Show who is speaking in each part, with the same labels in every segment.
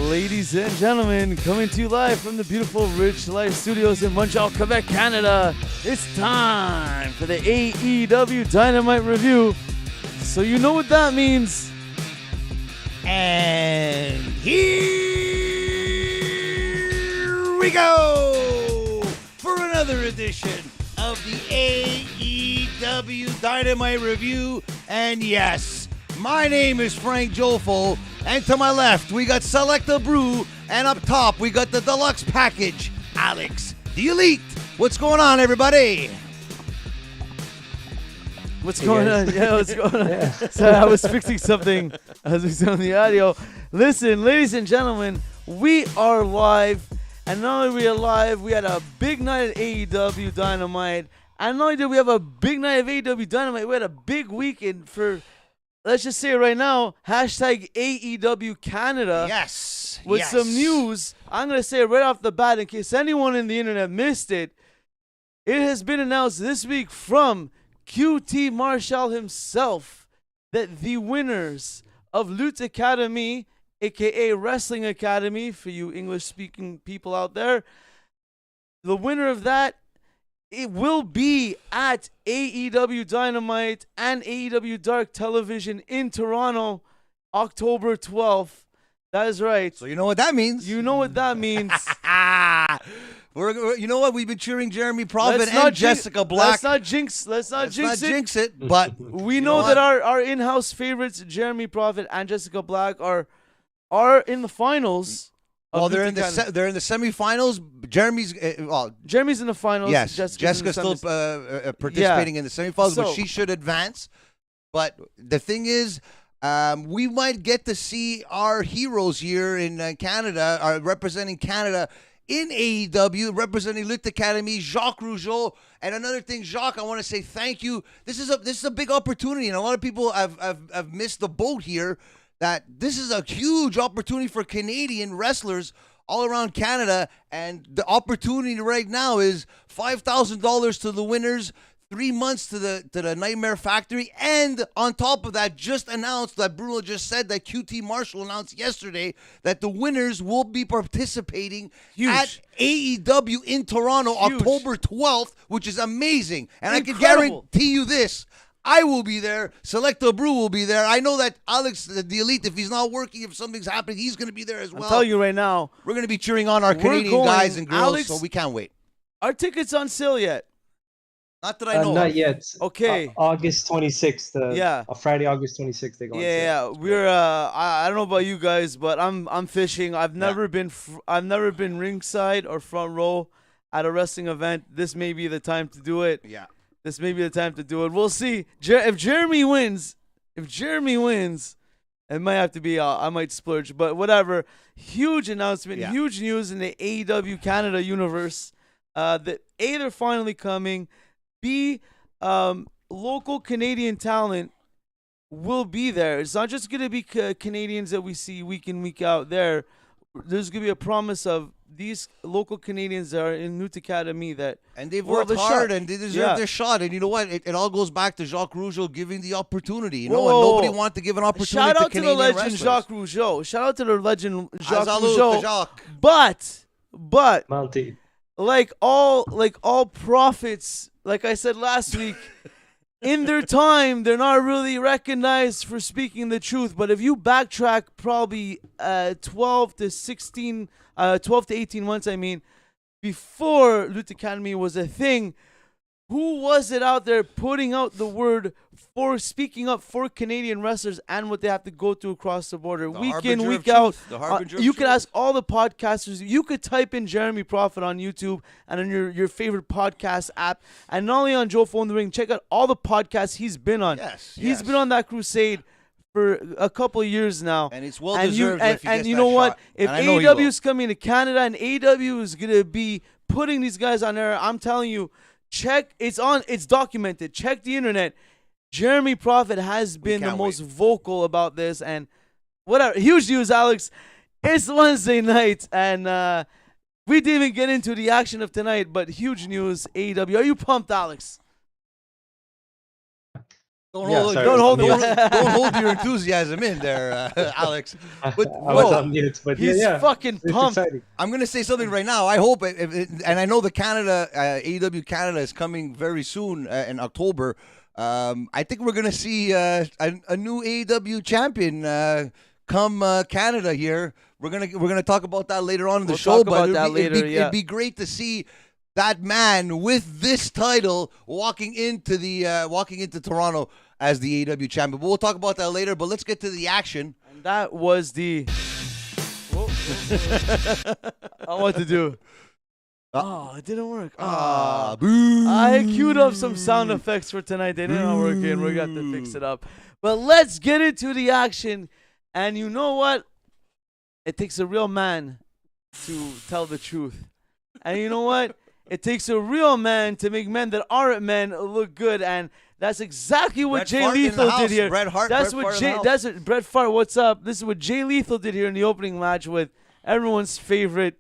Speaker 1: Ladies and gentlemen, coming to you live from the beautiful Rich Life Studios in Montreal, Quebec, Canada. It's time for the AEW Dynamite review. So you know what that means.
Speaker 2: And here we go for another edition of the AEW Dynamite review. And yes, my name is Frank Jolfo, and to my left we got Selecta Brew, and up top we got the deluxe package, Alex the Elite. What's going on, everybody?
Speaker 1: What's going on? Yeah, what's going on? Yeah. So I was fixing something as we on the audio. Listen, ladies and gentlemen, we are live, and not only are we live, we had a big night at AEW Dynamite, and not only did we have a big night of AEW Dynamite, we had a big weekend for, let's just say it right now, hashtag AEW Canada.
Speaker 2: Yes.
Speaker 1: With some news. I'm going to say it right off the bat in case anyone in the internet missed it. It has been announced this week from QT Marshall himself that the winners of Lutte Academy, aka Wrestling Academy for you English-speaking people out there, the winner of that, it will be at AEW Dynamite and AEW Dark Television in Toronto, October 12th. That is right.
Speaker 2: So you know what that means.
Speaker 1: You know what that means.
Speaker 2: You know what? We've been cheering Jeremy Prophet and Jessica Black.
Speaker 1: Let's not jinx it.
Speaker 2: But
Speaker 1: we know that our in-house favorites, Jeremy Prophet and Jessica Black, are in the finals.
Speaker 2: Well, they're in the semifinals. Jeremy's
Speaker 1: in the finals.
Speaker 2: Yes, Jessica's still participating in the semifinals, but she should advance. But the thing is, we might get to see our heroes here in Canada, are representing Canada in AEW, representing Lutte Academy, Jacques Rougeau. And another thing, Jacques, I want to say thank you. This is a big opportunity, and a lot of people have missed the boat here. That this is a huge opportunity for Canadian wrestlers all around Canada, and the opportunity right now is $5,000 to the winners, 3 months to the Nightmare Factory, and on top of that, just announced that Bruno just said that QT Marshall announced yesterday that the winners will be participating at AEW in Toronto, October 12th, which is amazing. And incredible. I can guarantee you this. I will be there. Selecta Brew will be there. I know that Alex, the Elite, if he's not working, if something's happening, he's going to be there as well.
Speaker 1: I'll tell you right now.
Speaker 2: We're going to be cheering on our Canadian guys and girls, Alex, so we can't wait.
Speaker 1: Are tickets on sale yet?
Speaker 2: Not that I know
Speaker 3: Not
Speaker 2: of.
Speaker 3: yet.
Speaker 1: Okay.
Speaker 3: August 26th. Friday, August 26th, they go on sale.
Speaker 1: We're I don't know about you guys, but I'm fishing. I've never been ringside or front row at a wrestling event. This may be the time to do it.
Speaker 2: Yeah.
Speaker 1: This may be the time to do it. We'll see. If Jeremy wins, it might have to be, I might splurge. But whatever. Huge announcement, huge news in the AEW Canada universe. That A, they're finally coming. B, local Canadian talent will be there. It's not just going to be Canadians that we see week in, week out there. There's going to be a promise of these local Canadians that are in Lutte Academy
Speaker 2: and they've worked hard and they deserve their shot. And you know what? It all goes back to Jacques Rougeau giving the opportunity. You know, and nobody wanted to give an opportunity
Speaker 1: Shout out
Speaker 2: to Canadian
Speaker 1: the legend
Speaker 2: wrestlers.
Speaker 1: Jacques Rougeau. Shout out to the legend Jacques
Speaker 2: Salute
Speaker 1: Rougeau.
Speaker 2: to Jacques.
Speaker 1: But
Speaker 3: Monty.
Speaker 1: like all prophets, like I said last week, in their time, they're not really recognized for speaking the truth. But if you backtrack probably 12 to 18 months, before Lutte Academy was a thing, who was it out there putting out the word for speaking up for Canadian wrestlers and what they have to go through across the border, week in, week out? You could ask all the podcasters. You could type in Jeremy Prophet on YouTube and on your favorite podcast app, and not only on Joe Phone the Ring. Check out all the podcasts he's been on. He's been on that crusade for a couple of years now,
Speaker 2: and it's well deserved.
Speaker 1: And you know what? If AEW is coming to Canada and AEW is gonna be putting these guys on air, I'm telling you, check. It's documented. Check the internet. Jeremy Prophet has been the most vocal about this, and whatever. Huge news, Alex. It's Wednesday night, and we didn't even get into the action of tonight, but huge news, AEW. Are you pumped, Alex?
Speaker 2: Don't hold your enthusiasm in there, Alex. But
Speaker 3: I was on mute, but
Speaker 1: he's fucking pumped.
Speaker 3: Exciting.
Speaker 2: I'm going to say something right now. I hope, and I know the AEW Canada is coming very soon in October. I think we're going to see a new AEW champion come Canada here. We're gonna talk about that later on in the show. But it'd be great to see that man with this title walking into Toronto as the AEW champion. But we'll talk about that later. But let's get to the action.
Speaker 1: And that was the. I want to do. Oh, it didn't work.
Speaker 2: Boo.
Speaker 1: I queued up some sound effects for tonight. They didn't work, and we got to fix it up. But let's get into the action. And you know what? It takes a real man to tell the truth. And you know what? It takes a real man to make men that aren't men look good. And that's exactly what Jay Lethal did here.
Speaker 2: Bret Hart.
Speaker 1: That's what Bret Hart. What's up? This is what Jay Lethal did here in the opening match with everyone's favorite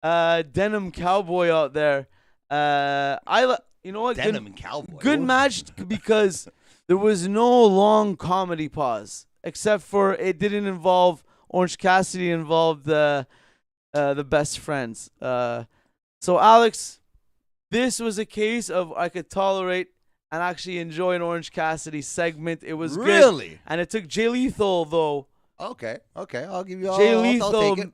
Speaker 1: denim cowboy out there. You know what?
Speaker 2: Denim cowboy.
Speaker 1: Good match because there was no long comedy pause, except for it didn't involve Orange Cassidy. Involved the best friends. So Alex, this was a case of I could tolerate and actually enjoy an Orange Cassidy segment. It was
Speaker 2: really
Speaker 1: good. And it took Jay Lethal though.
Speaker 2: Okay, I'll give you all.
Speaker 1: Jay Lethal.
Speaker 2: I'll take it.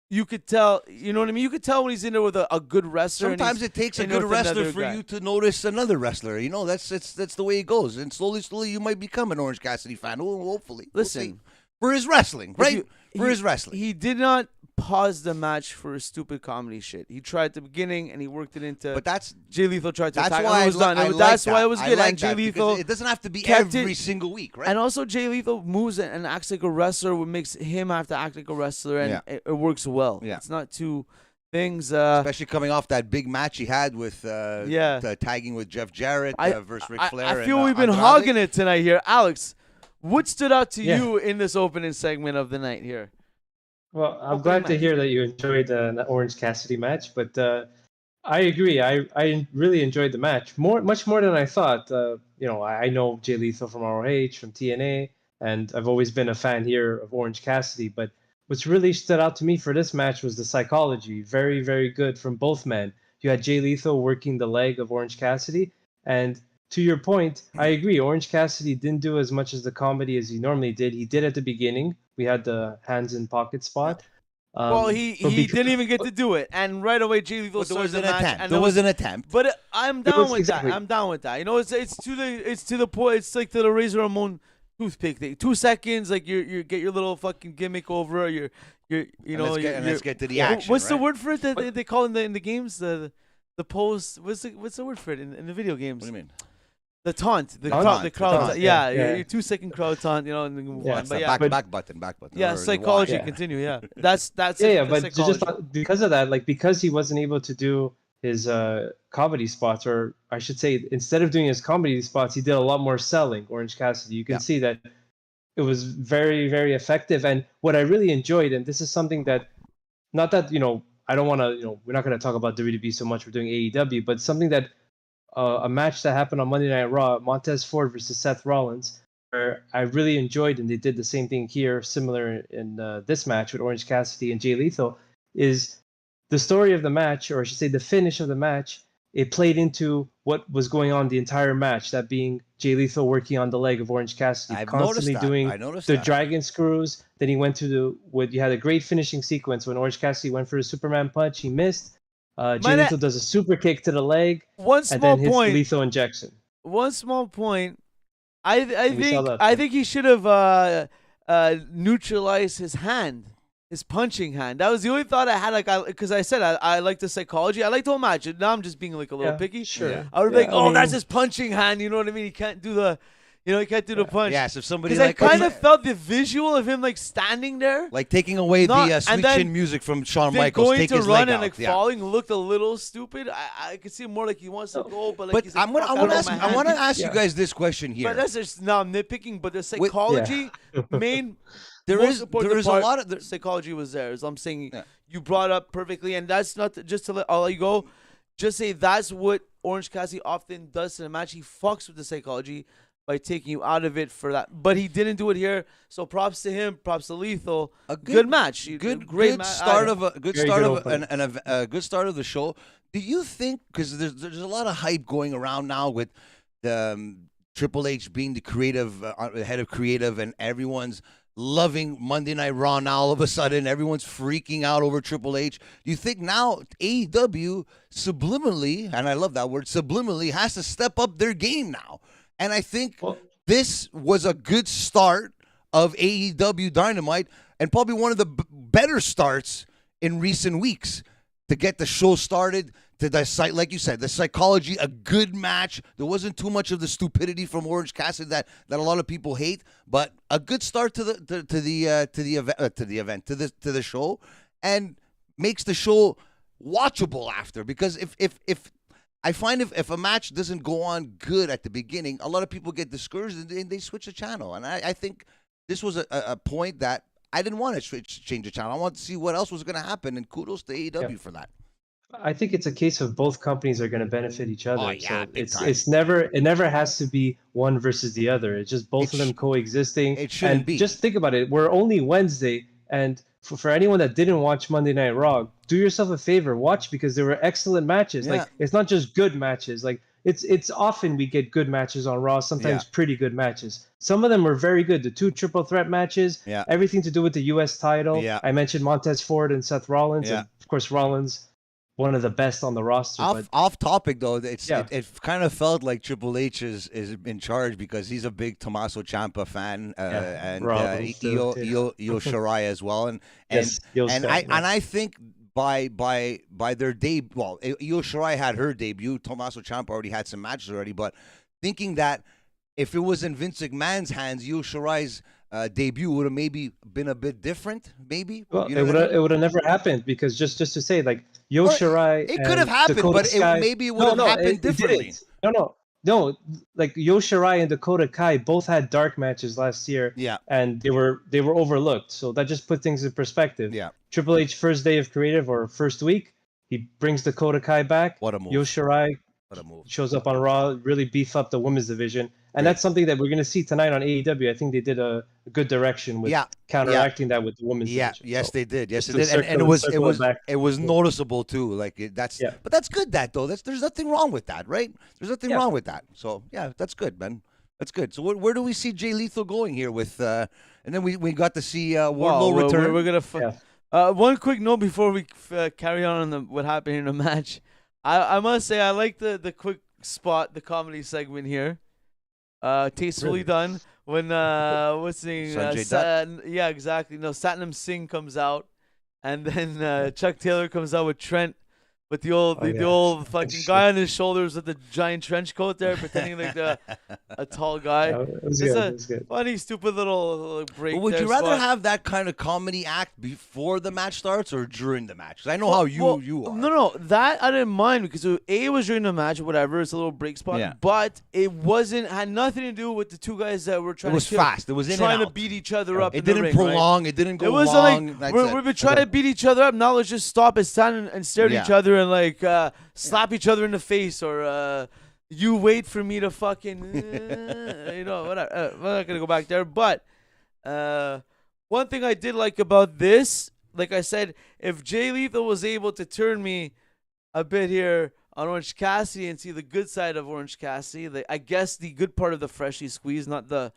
Speaker 1: You could tell, you know what I mean? You could tell when he's in there with a good wrestler.
Speaker 2: Sometimes it takes a good wrestler for you to notice another wrestler. You know, that's the way it goes. And slowly, you might become an Orange Cassidy fan. Hopefully.
Speaker 1: Listen.
Speaker 2: For his wrestling, right? His wrestling.
Speaker 1: He did not pause the match for a stupid comedy shit. He tried at the beginning, and he worked it into...
Speaker 2: But that's...
Speaker 1: Jay Lethal tried to
Speaker 2: that's
Speaker 1: attack.
Speaker 2: Why
Speaker 1: that's why it was good.
Speaker 2: Like
Speaker 1: and Jay Lethal...
Speaker 2: It doesn't have to be every single week, right?
Speaker 1: And also, Jay Lethal moves and acts like a wrestler, what makes him have to act like a wrestler, and it works well.
Speaker 2: Yeah.
Speaker 1: It's not two things...
Speaker 2: Especially coming off that big match he had with tagging with Jeff Jarrett versus Ric Flair.
Speaker 1: I feel we've been hogging it tonight here. Alex, what stood out to you in this opening segment of the night here?
Speaker 3: Well, I'm glad to hear that you enjoyed the Orange Cassidy match, but I agree. I really enjoyed the match, much more than I thought. I know Jay Lethal from ROH, from TNA, and I've always been a fan here of Orange Cassidy. But what's really stood out to me for this match was the psychology. Very, very good from both men. You had Jay Lethal working the leg of Orange Cassidy, and to your point, I agree. Orange Cassidy didn't do as much as the comedy as he normally did. He did at the beginning. We had the hands in pocket spot.
Speaker 1: Well, he didn't even get to do it, and right away Jay Lethal started the match. And
Speaker 2: there was an attempt.
Speaker 1: But I'm down with that. I'm down with that. You know, it's to the point. It's like the Razor Ramon toothpick thing. 2 seconds, like you get your little fucking gimmick over. Let's get to the action. What's the word for it that they call in the games? The pose. What's the word for it in the video games?
Speaker 2: What do you mean?
Speaker 1: The taunt, the crowd taunt. Yeah, your 2 second crowd taunt, and then move on. But
Speaker 2: back button.
Speaker 1: Yeah, psychology. Continue. Yeah, that's
Speaker 3: but just because of that, because he wasn't able to do his comedy spots, or I should say, instead of doing his comedy spots, he did a lot more selling. Orange Cassidy, you can see that it was very, very effective. And what I really enjoyed, and this is something that, not that I don't want to, we're not going to talk about WWE so much. We're doing AEW, but something that. A match that happened on Monday Night Raw, Montez Ford versus Seth Rollins, where I really enjoyed, and they did the same thing here, similar in this match with Orange Cassidy and Jay Lethal, is the story of the match, or I should say the finish of the match, it played into what was going on the entire match, that being Jay Lethal working on the leg of Orange Cassidy, constantly doing the dragon screws. Then he went to you had a great finishing sequence when Orange Cassidy went for the Superman punch, he missed. Jay Lethal does a super kick to the leg, and then his lethal injection.
Speaker 1: One small point. I think he should have neutralized his hand, his punching hand. That was the only thought I had. Because I said I like the psychology. I like the whole match. Now I'm just being a little picky.
Speaker 3: Sure.
Speaker 1: Yeah. I would be that's his punching hand. You know what I mean? He can't do the. he can't do the punch.
Speaker 2: Yes, if somebody
Speaker 1: I kind of felt the visual of him standing there,
Speaker 2: taking away the sweet chin music from Shawn Michaels,
Speaker 1: going to run and falling looked a little stupid. I could see more like he wants to go, but
Speaker 2: he's I want to ask you guys this question here.
Speaker 1: But that's just now nitpicking. But the psychology
Speaker 2: there is a lot of
Speaker 1: psychology was there. As I'm saying, you brought up perfectly, and that's not just to I'll let you go. Just say that's what Orange Cassidy often does in a match. He fucks with the psychology. by taking you out of it for that. But he didn't do it here. So props to him. Props to Lethal. A good match.
Speaker 2: Great start of a good start of a good start of the show. Do you think, because there's a lot of hype going around now with the Triple H being the creative head of creative, and everyone's loving Monday Night Raw now, all of a sudden everyone's freaking out over Triple H. Do you think now AEW subliminally, and I love that word, subliminally, has to step up their game now? And I think this was a good start of AEW Dynamite, and probably one of the better starts in recent weeks to get the show started. To the like you said, the psychology, a good match. There wasn't too much of the stupidity from Orange Cassidy that a lot of people hate, but a good start to the show, and makes the show watchable after. Because if I find if a match doesn't go on good at the beginning, a lot of people get discouraged and they switch the channel. And I think this was a point that I didn't want to change the channel. I wanted to see what else was going to happen, and kudos to AEW for that.
Speaker 3: I think it's a case of both companies are going to benefit each other.
Speaker 2: Oh, yeah,
Speaker 3: so it never has to be one versus the other. It's just both of them coexisting.
Speaker 2: It shouldn't be.
Speaker 3: Just think about it. We're only Wednesday, and for anyone that didn't watch Monday Night Raw, do yourself a favor, watch, because there were excellent matches.
Speaker 2: Yeah.
Speaker 3: Like, it's not just good matches. Like, it's often we get good matches on Raw, sometimes pretty good matches. Some of them were very good. The 2 triple threat matches, everything to do with the U.S. title. Yeah. I mentioned Montez Ford and Seth Rollins, and of course Rollins, one of the best on the roster.
Speaker 2: Off topic though, it kind of felt like Triple H is in charge, because he's a big Tommaso Ciampa fan, and Io Shirai as well, and I think by their debut, well, Io Shirai had her debut. Tommaso Ciampa already had some matches already, but thinking that if it was in Vince McMahon's hands, Io Shirai's debut would have maybe been a bit different, maybe.
Speaker 3: Well, it would have never happened, because just to say, like, Io Shirai,
Speaker 2: it could have happened, but maybe it would have happened differently.
Speaker 3: No, like Io Shirai and Dakota Kai both had dark matches last year, and they were overlooked. So that just put things in perspective. Yeah, Triple H first day of creative, or first week, he brings Dakota Kai back.
Speaker 2: What a move!
Speaker 3: Io Shirai shows up on Raw, really beef up the women's division. And that's something that we're going to see tonight on AEW. I think they did a good direction with counteracting that with the women's division.
Speaker 2: Yes, they did. Yes, they did. And it was noticeable too. Like but that's good. There's nothing wrong with that, right? There's nothing wrong with that. So that's good, man. That's good. So where do we see Jay Lethal going here with? And then we got to see Wardlow return.
Speaker 1: We're gonna. One quick note before we carry on what happened in the match. I must say I like the quick spot, the comedy segment here. Tastefully done when what's the name? Yeah, exactly. No, Satnam Singh comes out, and then Chuck Taylor comes out with Trent, with the old fucking guy on his shoulders with the giant trench coat there, pretending like a tall guy. It was good. Funny, stupid little break.
Speaker 2: But would you rather have that kind of comedy act before the match starts or during the match? 'Cause I know how you are.
Speaker 1: No, that I didn't mind, because it was during the match or whatever. It's a little break spot, but it had nothing to do with the two guys that were trying.
Speaker 2: It was fast. It was
Speaker 1: trying to beat each other up.
Speaker 2: It didn't prolong. Right? It didn't go long.
Speaker 1: It was like we've been trying to beat each other up. Now let's just stop and stand and stare at each other and like slap each other in the face, or you wait for me to fucking whatever. I'm not gonna go back there, but one thing I did like about this, like I said, if Jay Lethal was able to turn me a bit here on Orange Cassidy and see the good side of Orange Cassidy, I guess the good part of the freshly squeezed, not the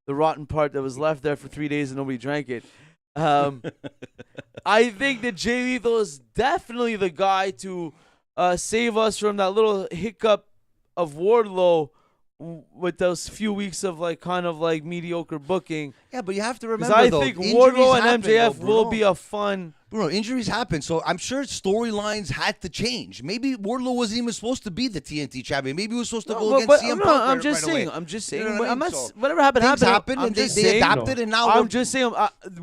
Speaker 1: rotten part that was left there for 3 days and nobody drank it. I think that Jay Lethal is definitely the guy to save us from that little hiccup of Wardlow with those few weeks of kind of mediocre booking.
Speaker 2: Yeah, but you have to remember,
Speaker 1: I think Wardlow and MJF will be a fun.
Speaker 2: Bruno, injuries happen, so I'm sure storylines had to change. Maybe Wardlow wasn't even supposed to be the TNT champion. Maybe he was supposed to go against CM Punk.
Speaker 1: I'm just saying. You know what I mean? Whatever happened,
Speaker 2: and they adapted, and now
Speaker 1: I'm just saying.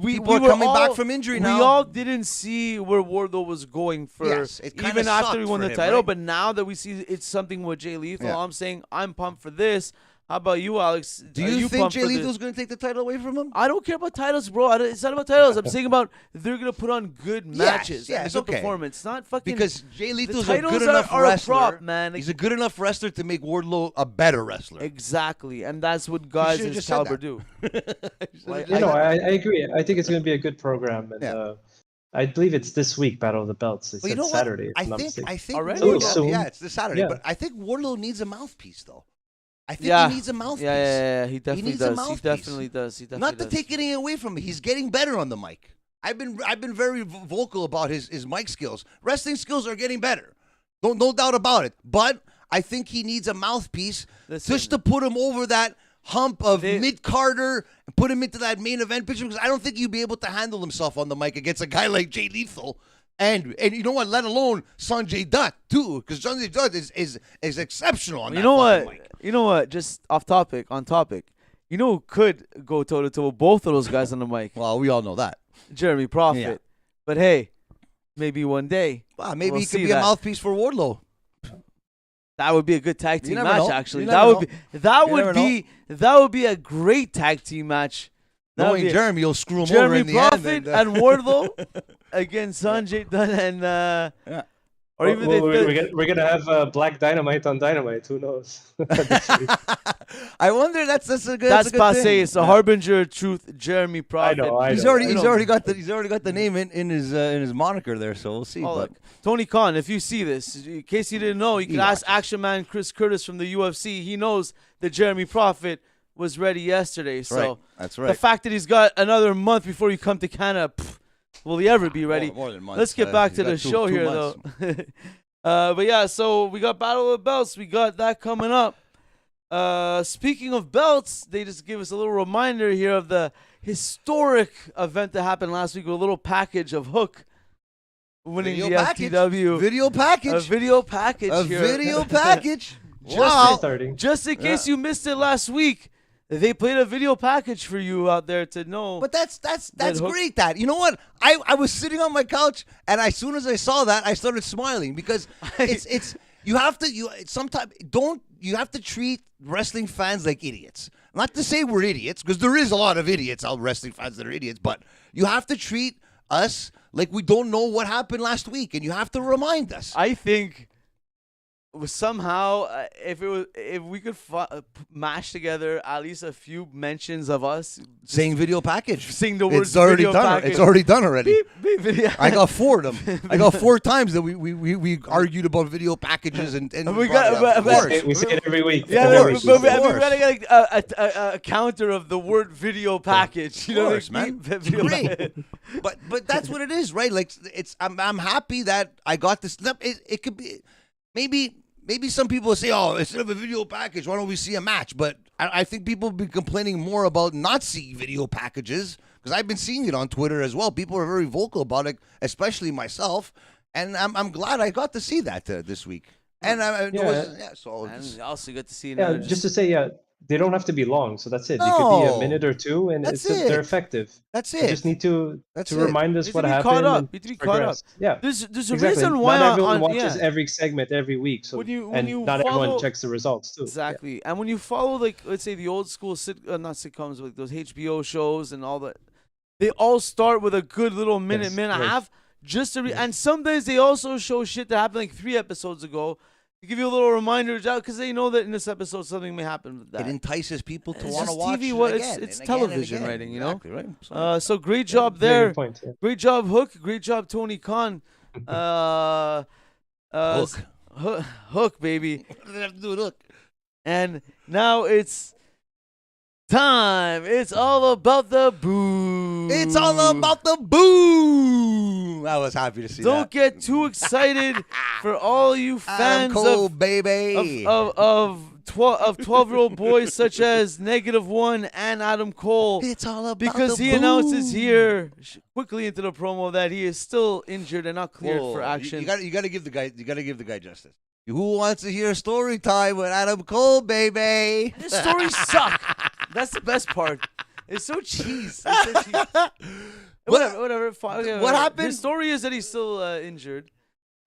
Speaker 2: People are coming back from injury now.
Speaker 1: We all didn't see where Wardlow was going first, even after he won the title. Right? But now that we see it's something with Jay Lethal, I'm saying I'm pumped for this. How about you, Alex?
Speaker 2: Do you think
Speaker 1: pumped
Speaker 2: Jay
Speaker 1: for this?
Speaker 2: Lethal's going to take the title away from him?
Speaker 1: I don't care about titles, bro. It's not about titles. I'm saying about they're gonna put on good matches and a good performance. It's not fucking
Speaker 2: because Jay Lethal's
Speaker 1: the
Speaker 2: a good
Speaker 1: titles
Speaker 2: enough
Speaker 1: are
Speaker 2: wrestler.
Speaker 1: a prop, man.
Speaker 2: He's a good enough wrestler to make Wardlow a better wrestler.
Speaker 1: Exactly, and that's what guys his caliber do.
Speaker 3: I agree. I think it's going to be a good program, and I believe it's this week. Battle of the Belts. They said Saturday.
Speaker 2: I think
Speaker 1: already.
Speaker 2: Wardlow, it's this Saturday. But I think Wardlow needs a mouthpiece, though. I think he needs a mouthpiece.
Speaker 1: Yeah. He definitely does. He definitely does.
Speaker 2: Not to take anything away from him. He's getting better on the mic. I've been very vocal about his mic skills. Wrestling skills are getting better. No doubt about it. But I think he needs a mouthpiece just to put him over that hump of mid-Carter and put him into that main event picture, because I don't think he'd be able to handle himself on the mic against a guy like Jay Lethal. And you know what? Let alone Sanjay Dutt too, because Sanjay Dutt is exceptional on that mic.
Speaker 1: You know what? Just on topic. You know who could go toe to toe with both of those guys on the mic?
Speaker 2: Well, we all know that.
Speaker 1: Jeremy Prophet.
Speaker 2: Yeah.
Speaker 1: But hey, maybe one day.
Speaker 2: Well, maybe he could be a mouthpiece for Wardlow.
Speaker 1: That would be a good tag team match,
Speaker 2: know.
Speaker 1: actually. That would be a great tag team match.
Speaker 2: Knowing Jeremy, you'll screw him over in the end.
Speaker 1: Jeremy Prophet and Wardlow against Sanjay Dutt and or even
Speaker 3: we're gonna have Black Dynamite on Dynamite. Who knows?
Speaker 2: I wonder. That's a good.
Speaker 1: That's
Speaker 2: good
Speaker 1: passe.
Speaker 2: thing.
Speaker 1: It's a harbinger of truth. Jeremy Prophet.
Speaker 3: I know.
Speaker 2: He's already got the name in his moniker there. So we'll see. But
Speaker 1: Tony Khan, if you see this, in case you didn't know, you can ask Action Man Chris Curtis from the UFC. He knows that Jeremy Prophet was ready yesterday. So
Speaker 2: that's right.
Speaker 1: The fact that he's got another month before you come to Canada. Will he ever be ready?
Speaker 2: More than months.
Speaker 1: Let's get back to the show here, though. But yeah, so we got Battle of the Belts. We got that coming up. Speaking of belts, they just give us a little reminder here of the historic event that happened last week with a little package of Hook winning the FTW.
Speaker 2: Video package.
Speaker 1: A video package.
Speaker 2: A video package.
Speaker 1: Just in case you missed it last week, they played a video package for you out there to know.
Speaker 2: But that's great. That, you know what? I was sitting on my couch, and as soon as I saw that, I started smiling, because it's you have to treat wrestling fans like idiots. Not to say we're idiots, because there is a lot of idiots out wrestling fans that are idiots, but you have to treat us like we don't know what happened last week, and you have to remind us.
Speaker 1: I think somehow, if we could mash together at least a few mentions of us
Speaker 2: saying video package,
Speaker 1: saying the words
Speaker 2: it's already
Speaker 1: video
Speaker 2: done.
Speaker 1: Package.
Speaker 2: It's already done already.
Speaker 1: Beep, video.
Speaker 2: I got 4 of them. I got 4 times that we argued about video packages and
Speaker 1: we
Speaker 3: say it every week.
Speaker 1: Yeah, we gotta get a counter of the word video package.
Speaker 2: Of course, man. Great. But that's what it is, right? Like, I'm happy that I got this. It could be maybe some people will say, oh, instead of a video package, why don't we see a match? But I think people have been complaining more about not seeing video packages, because I've been seeing it on Twitter as well. People are very vocal about it, especially myself. And I'm glad I got to see that this week. And
Speaker 1: also got to see it.
Speaker 3: Just to say, they don't have to be long, so that's it. They could be a minute or two, and they're effective.
Speaker 2: That's it.
Speaker 3: You just need to remind us what happened.
Speaker 1: You need to be caught up. Yeah. There's a reason why
Speaker 3: not everyone watches every segment every week, so not everyone checks the results too.
Speaker 1: Exactly. Yeah. And when you follow, like, let's say the old school not sitcoms, like those HBO shows and all that, they all start with a good little minute and a half, just to and sometimes they also show shit that happened like 3 episodes ago, to give you a little reminder, because they know that in this episode something may happen with that.
Speaker 2: It entices people to
Speaker 1: it's
Speaker 2: want to watch
Speaker 1: TV,
Speaker 2: it again.
Speaker 1: It's television writing, you know?
Speaker 2: Exactly, right?
Speaker 1: So great job there.
Speaker 3: Good point, yeah.
Speaker 1: Great job, Hook. Great job, Tony Khan. Hook, baby.
Speaker 2: Have to do it, Hook.
Speaker 1: And now it's time. It's all about the boo.
Speaker 2: It's all about the boo. I was happy to see that.
Speaker 1: Don't get too excited for all you fans
Speaker 2: of
Speaker 1: 12-year-old boys such as -1 and Adam Cole.
Speaker 2: It's all about
Speaker 1: because he announces here quickly into the promo that he is still injured and not cleared for action.
Speaker 2: You got to give the guy justice. Who wants to hear story time with Adam Cole, baby?
Speaker 1: The stories suck. That's the best part. It's so cheese. Whatever. Fine. Okay,
Speaker 2: what happened?
Speaker 1: His story is that he's still injured.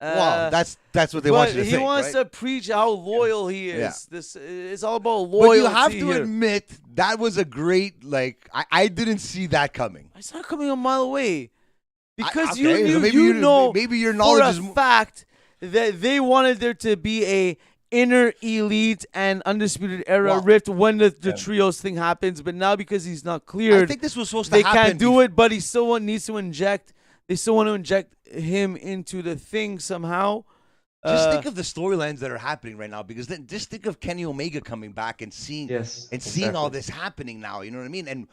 Speaker 2: Well, that's what they
Speaker 1: but
Speaker 2: want you to
Speaker 1: he
Speaker 2: think,
Speaker 1: wants
Speaker 2: right?
Speaker 1: to preach how loyal he is.
Speaker 2: Yeah.
Speaker 1: This it's all about
Speaker 2: But
Speaker 1: loyalty.
Speaker 2: you have to
Speaker 1: here.
Speaker 2: admit that was a great, like, I didn't see that coming.
Speaker 1: It's not coming a mile away because
Speaker 2: Okay,
Speaker 1: you
Speaker 2: so
Speaker 1: knew,
Speaker 2: maybe
Speaker 1: you know,
Speaker 2: maybe your knowledge
Speaker 1: for a
Speaker 2: is
Speaker 1: fact that they wanted there to be a inner elite and undisputed era
Speaker 2: Well,
Speaker 1: rift when the trios thing happens. But now because he's not
Speaker 2: I
Speaker 1: cleared,
Speaker 2: think this was supposed to
Speaker 1: they
Speaker 2: happen.
Speaker 1: can't do it. But he still needs to inject. They still want to inject him into the thing somehow.
Speaker 2: Just think of the storylines that are happening right now, because then just think of Kenny Omega coming back and seeing all this happening now. You know what I mean? And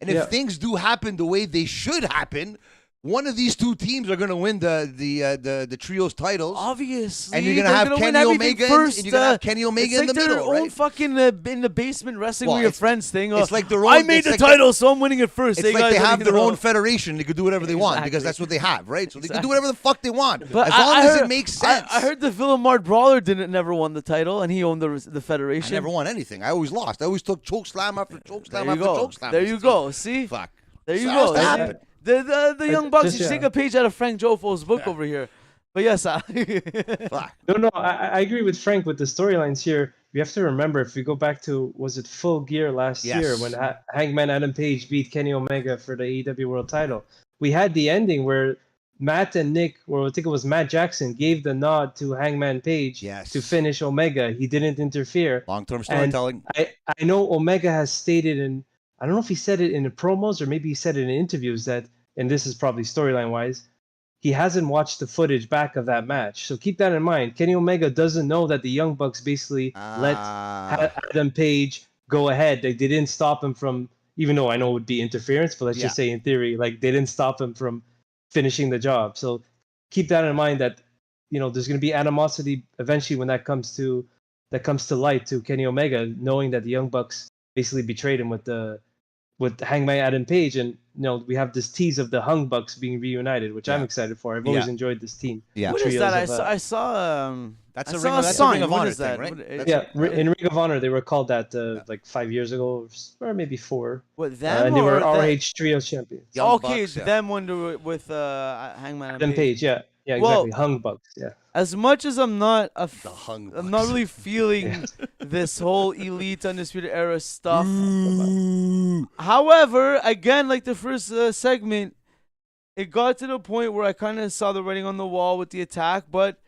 Speaker 2: if things do happen the way they should happen, one of these two teams are going to win the trios titles.
Speaker 1: Obviously,
Speaker 2: and you're going to have Kenny Omega.
Speaker 1: First,
Speaker 2: and you're going to have Kenny Omega in the middle,
Speaker 1: their own fucking in the basement wrestling with your friends thing.
Speaker 2: It's like their own.
Speaker 1: I made the title, so I'm winning it first.
Speaker 2: It's like they have their own federation. They could do whatever they want because that's what they have, right? So they can do whatever the fuck they want,
Speaker 1: but
Speaker 2: as long as it makes sense.
Speaker 1: I heard the Villamard Brawler never won the title, and he owned the federation.
Speaker 2: I never won anything. I always lost. I always took choke slam after choke slam after choke slam.
Speaker 1: There you go. See?
Speaker 2: Fuck.
Speaker 1: There you go. The Young Bucks, you take a page out of Frank Jofo's book over here. But yes,
Speaker 3: No, I agree with Frank with the storylines here. You have to remember, if we go back to, was it Full Gear last year when Hangman Adam Page beat Kenny Omega for the AEW World title? We had the ending where Matt and Nick, or I think it was Matt Jackson, gave the nod to Hangman Page to finish Omega. He didn't interfere.
Speaker 2: Long-term storytelling.
Speaker 3: And I know Omega has stated in, I don't know if he said it in the promos or maybe he said it in interviews that, and this is probably storyline-wise, he hasn't watched the footage back of that match. So keep that in mind. Kenny Omega doesn't know that the Young Bucks basically let Adam Page go ahead. They didn't stop him from, even though I know it would be interference, but let's just say in theory, like they didn't stop him from finishing the job. So keep that in mind that, you know, there's going to be animosity eventually when that comes to light to Kenny Omega, knowing that the Young Bucks basically betrayed him with Hangman Adam Page, and you know we have this tease of the Hung Bucks being reunited, which I'm excited for. I've always enjoyed this team.
Speaker 1: Yeah, what is that? I saw.
Speaker 2: That's
Speaker 1: a
Speaker 2: Ring of Honor thing, right?
Speaker 3: In Ring of Honor, they were called that like 5 years ago, or maybe 4.
Speaker 1: What, them
Speaker 3: and they were
Speaker 1: or
Speaker 3: RH Trios champions.
Speaker 1: Okay, them one with Hangman
Speaker 3: Adam Page. Yeah, exactly. Hung Bucks. Yeah.
Speaker 1: As much as I'm not I'm not really feeling this whole Elite Undisputed Era stuff. However, again, like the first segment, it got to the point where I kind of saw the writing on the wall with the attack, but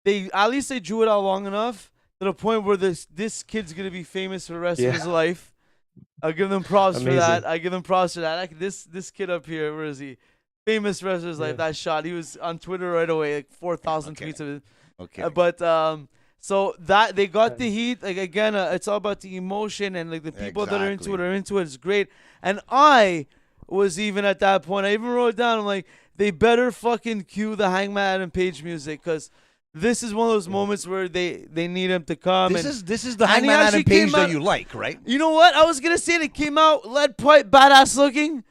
Speaker 1: they drew it out long enough to the point where this kid's gonna be famous for the rest of his life. I'll give them props for that. Like, this kid up here, where is he? Famous wrestlers like that shot. He was on Twitter right away, like 4,000 tweets of it.
Speaker 2: Okay.
Speaker 1: But so that they got the heat. Like again, it's all about the emotion and like the people that are into it. It's great. And I was even at that point. I even wrote it down. I'm like, they better fucking cue the Hangman Adam Page music because this is one of those moments where they need him to come.
Speaker 2: This is the Hangman Adam Page that you like, right?
Speaker 1: You know what? I was gonna say it came out lead pipe badass looking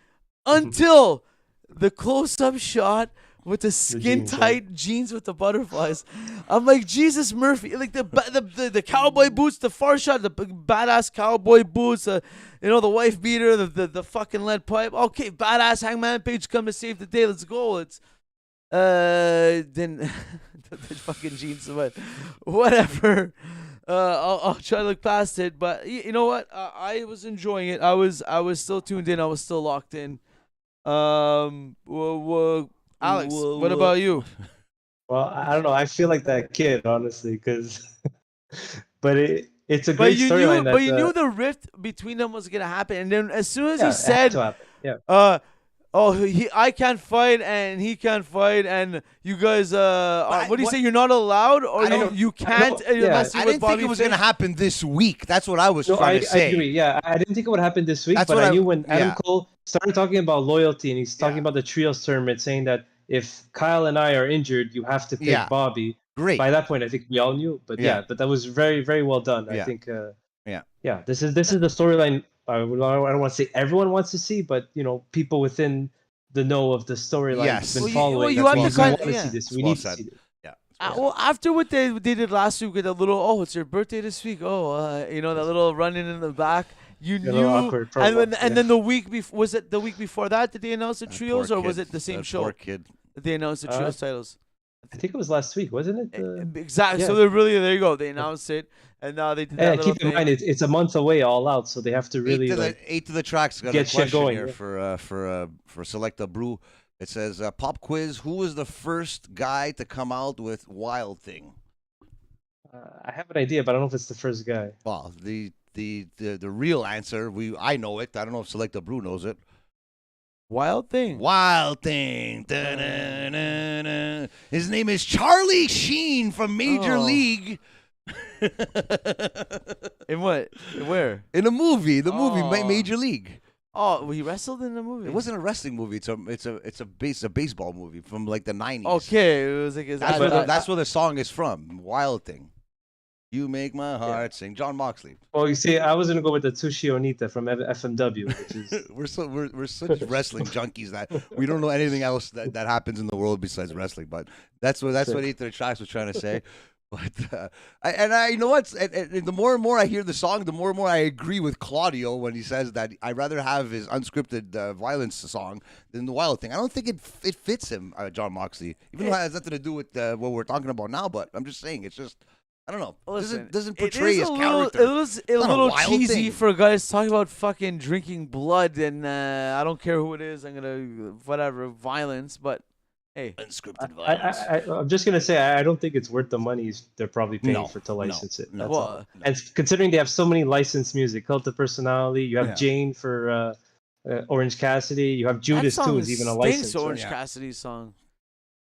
Speaker 1: until the close-up shot with the skin-tight jeans with the butterflies. I'm like, Jesus Murphy, like the cowboy boots, the far shot, the badass cowboy boots, the wife beater, the fucking lead pipe. Okay, badass Hangman Page come to save the day. Let's go. It's then the fucking jeans, but whatever. I'll try to look past it, but you know what? I was enjoying it. I was still tuned in. I was still locked in. Alex, what about you?
Speaker 3: Well, I don't know. I feel like that kid, honestly, because, but it's a great storyline.
Speaker 1: But you knew the rift between them was gonna happen, and then as soon as he said, I can't fight and he can't fight, and you guys, what do you say? You're not allowed, or you can't.
Speaker 2: I didn't think it was going to happen this week. That's what I was trying to say.
Speaker 3: I agree. Yeah, I didn't think it would happen this week, but I knew when Adam Cole started talking about loyalty, and he's talking about the trios tournament, saying that if Kyle and I are injured, you have to pick Bobby.
Speaker 2: Great.
Speaker 3: By that point, I think we all knew, but but that was very, very well done. I think. This is the storyline. I don't want to say everyone wants to see, but people within the know of the storyline have been following.
Speaker 1: Well, you have to kind of
Speaker 3: see this. We need to see this.
Speaker 2: Yeah.
Speaker 1: Well, after what they did last week with a little, it's your birthday this week. That little running in the back. You knew, and then the week before, was it the week before that? Did they announce the trios, or was it the same show?
Speaker 2: Poor kid.
Speaker 1: Did they announced the trios titles?
Speaker 3: I think it was last week, wasn't it?
Speaker 1: Exactly.
Speaker 3: Yeah.
Speaker 1: So there you go. They announced it, and now they did that little
Speaker 3: Keep in
Speaker 1: thing.
Speaker 3: mind, it's a month away, all out, so they have to really
Speaker 2: eight to the tracks. Got
Speaker 3: get
Speaker 2: a
Speaker 3: shit
Speaker 2: question
Speaker 3: going,
Speaker 2: here
Speaker 3: yeah.
Speaker 2: for Select a Brew. It says pop quiz. Who was the first guy to come out with Wild Thing?
Speaker 3: I have an idea, but I don't know if it's the first guy.
Speaker 2: Well, the real answer, I know it. I don't know if Select a Brew knows it.
Speaker 1: Wild Thing.
Speaker 2: Wild Thing. Da-na-na-na. His name is Charlie Sheen from Major League.
Speaker 1: In what? Where?
Speaker 2: In a movie. The movie Major League.
Speaker 1: Oh, he wrestled in the movie.
Speaker 2: It wasn't a wrestling movie. It's a baseball movie from like the 90s.
Speaker 1: Okay, it was like
Speaker 2: that's where the song is from. Wild Thing. You make my heart sing. John Moxley.
Speaker 3: Well, you see, I was gonna go with the Tsushi Onita from FMW, which is
Speaker 2: we're such wrestling junkies that we don't know anything else that happens in the world besides wrestling. But that's what Ether Tracks was trying to say. But I you know what? And the more and more I hear the song, the more and more I agree with Claudio when he says that I'd rather have his unscripted violence song than the Wild Thing. I don't think it fits him, John Moxley, even though it has nothing to do with what we're talking about now. But I'm just saying, it's just. I don't know.
Speaker 1: Listen,
Speaker 2: doesn't portray his character.
Speaker 1: It was a little cheesy for guys talking about fucking drinking blood, and I don't care who it is. I'm gonna violence, but hey,
Speaker 2: unscripted violence.
Speaker 3: I'm just gonna say I don't think it's worth the money they're probably paying to license it. That's all. And considering they have so many licensed music, Cult of Personality, you have Jane for Orange Cassidy, you have Judas too, is even a license.
Speaker 1: Orange Cassidy song.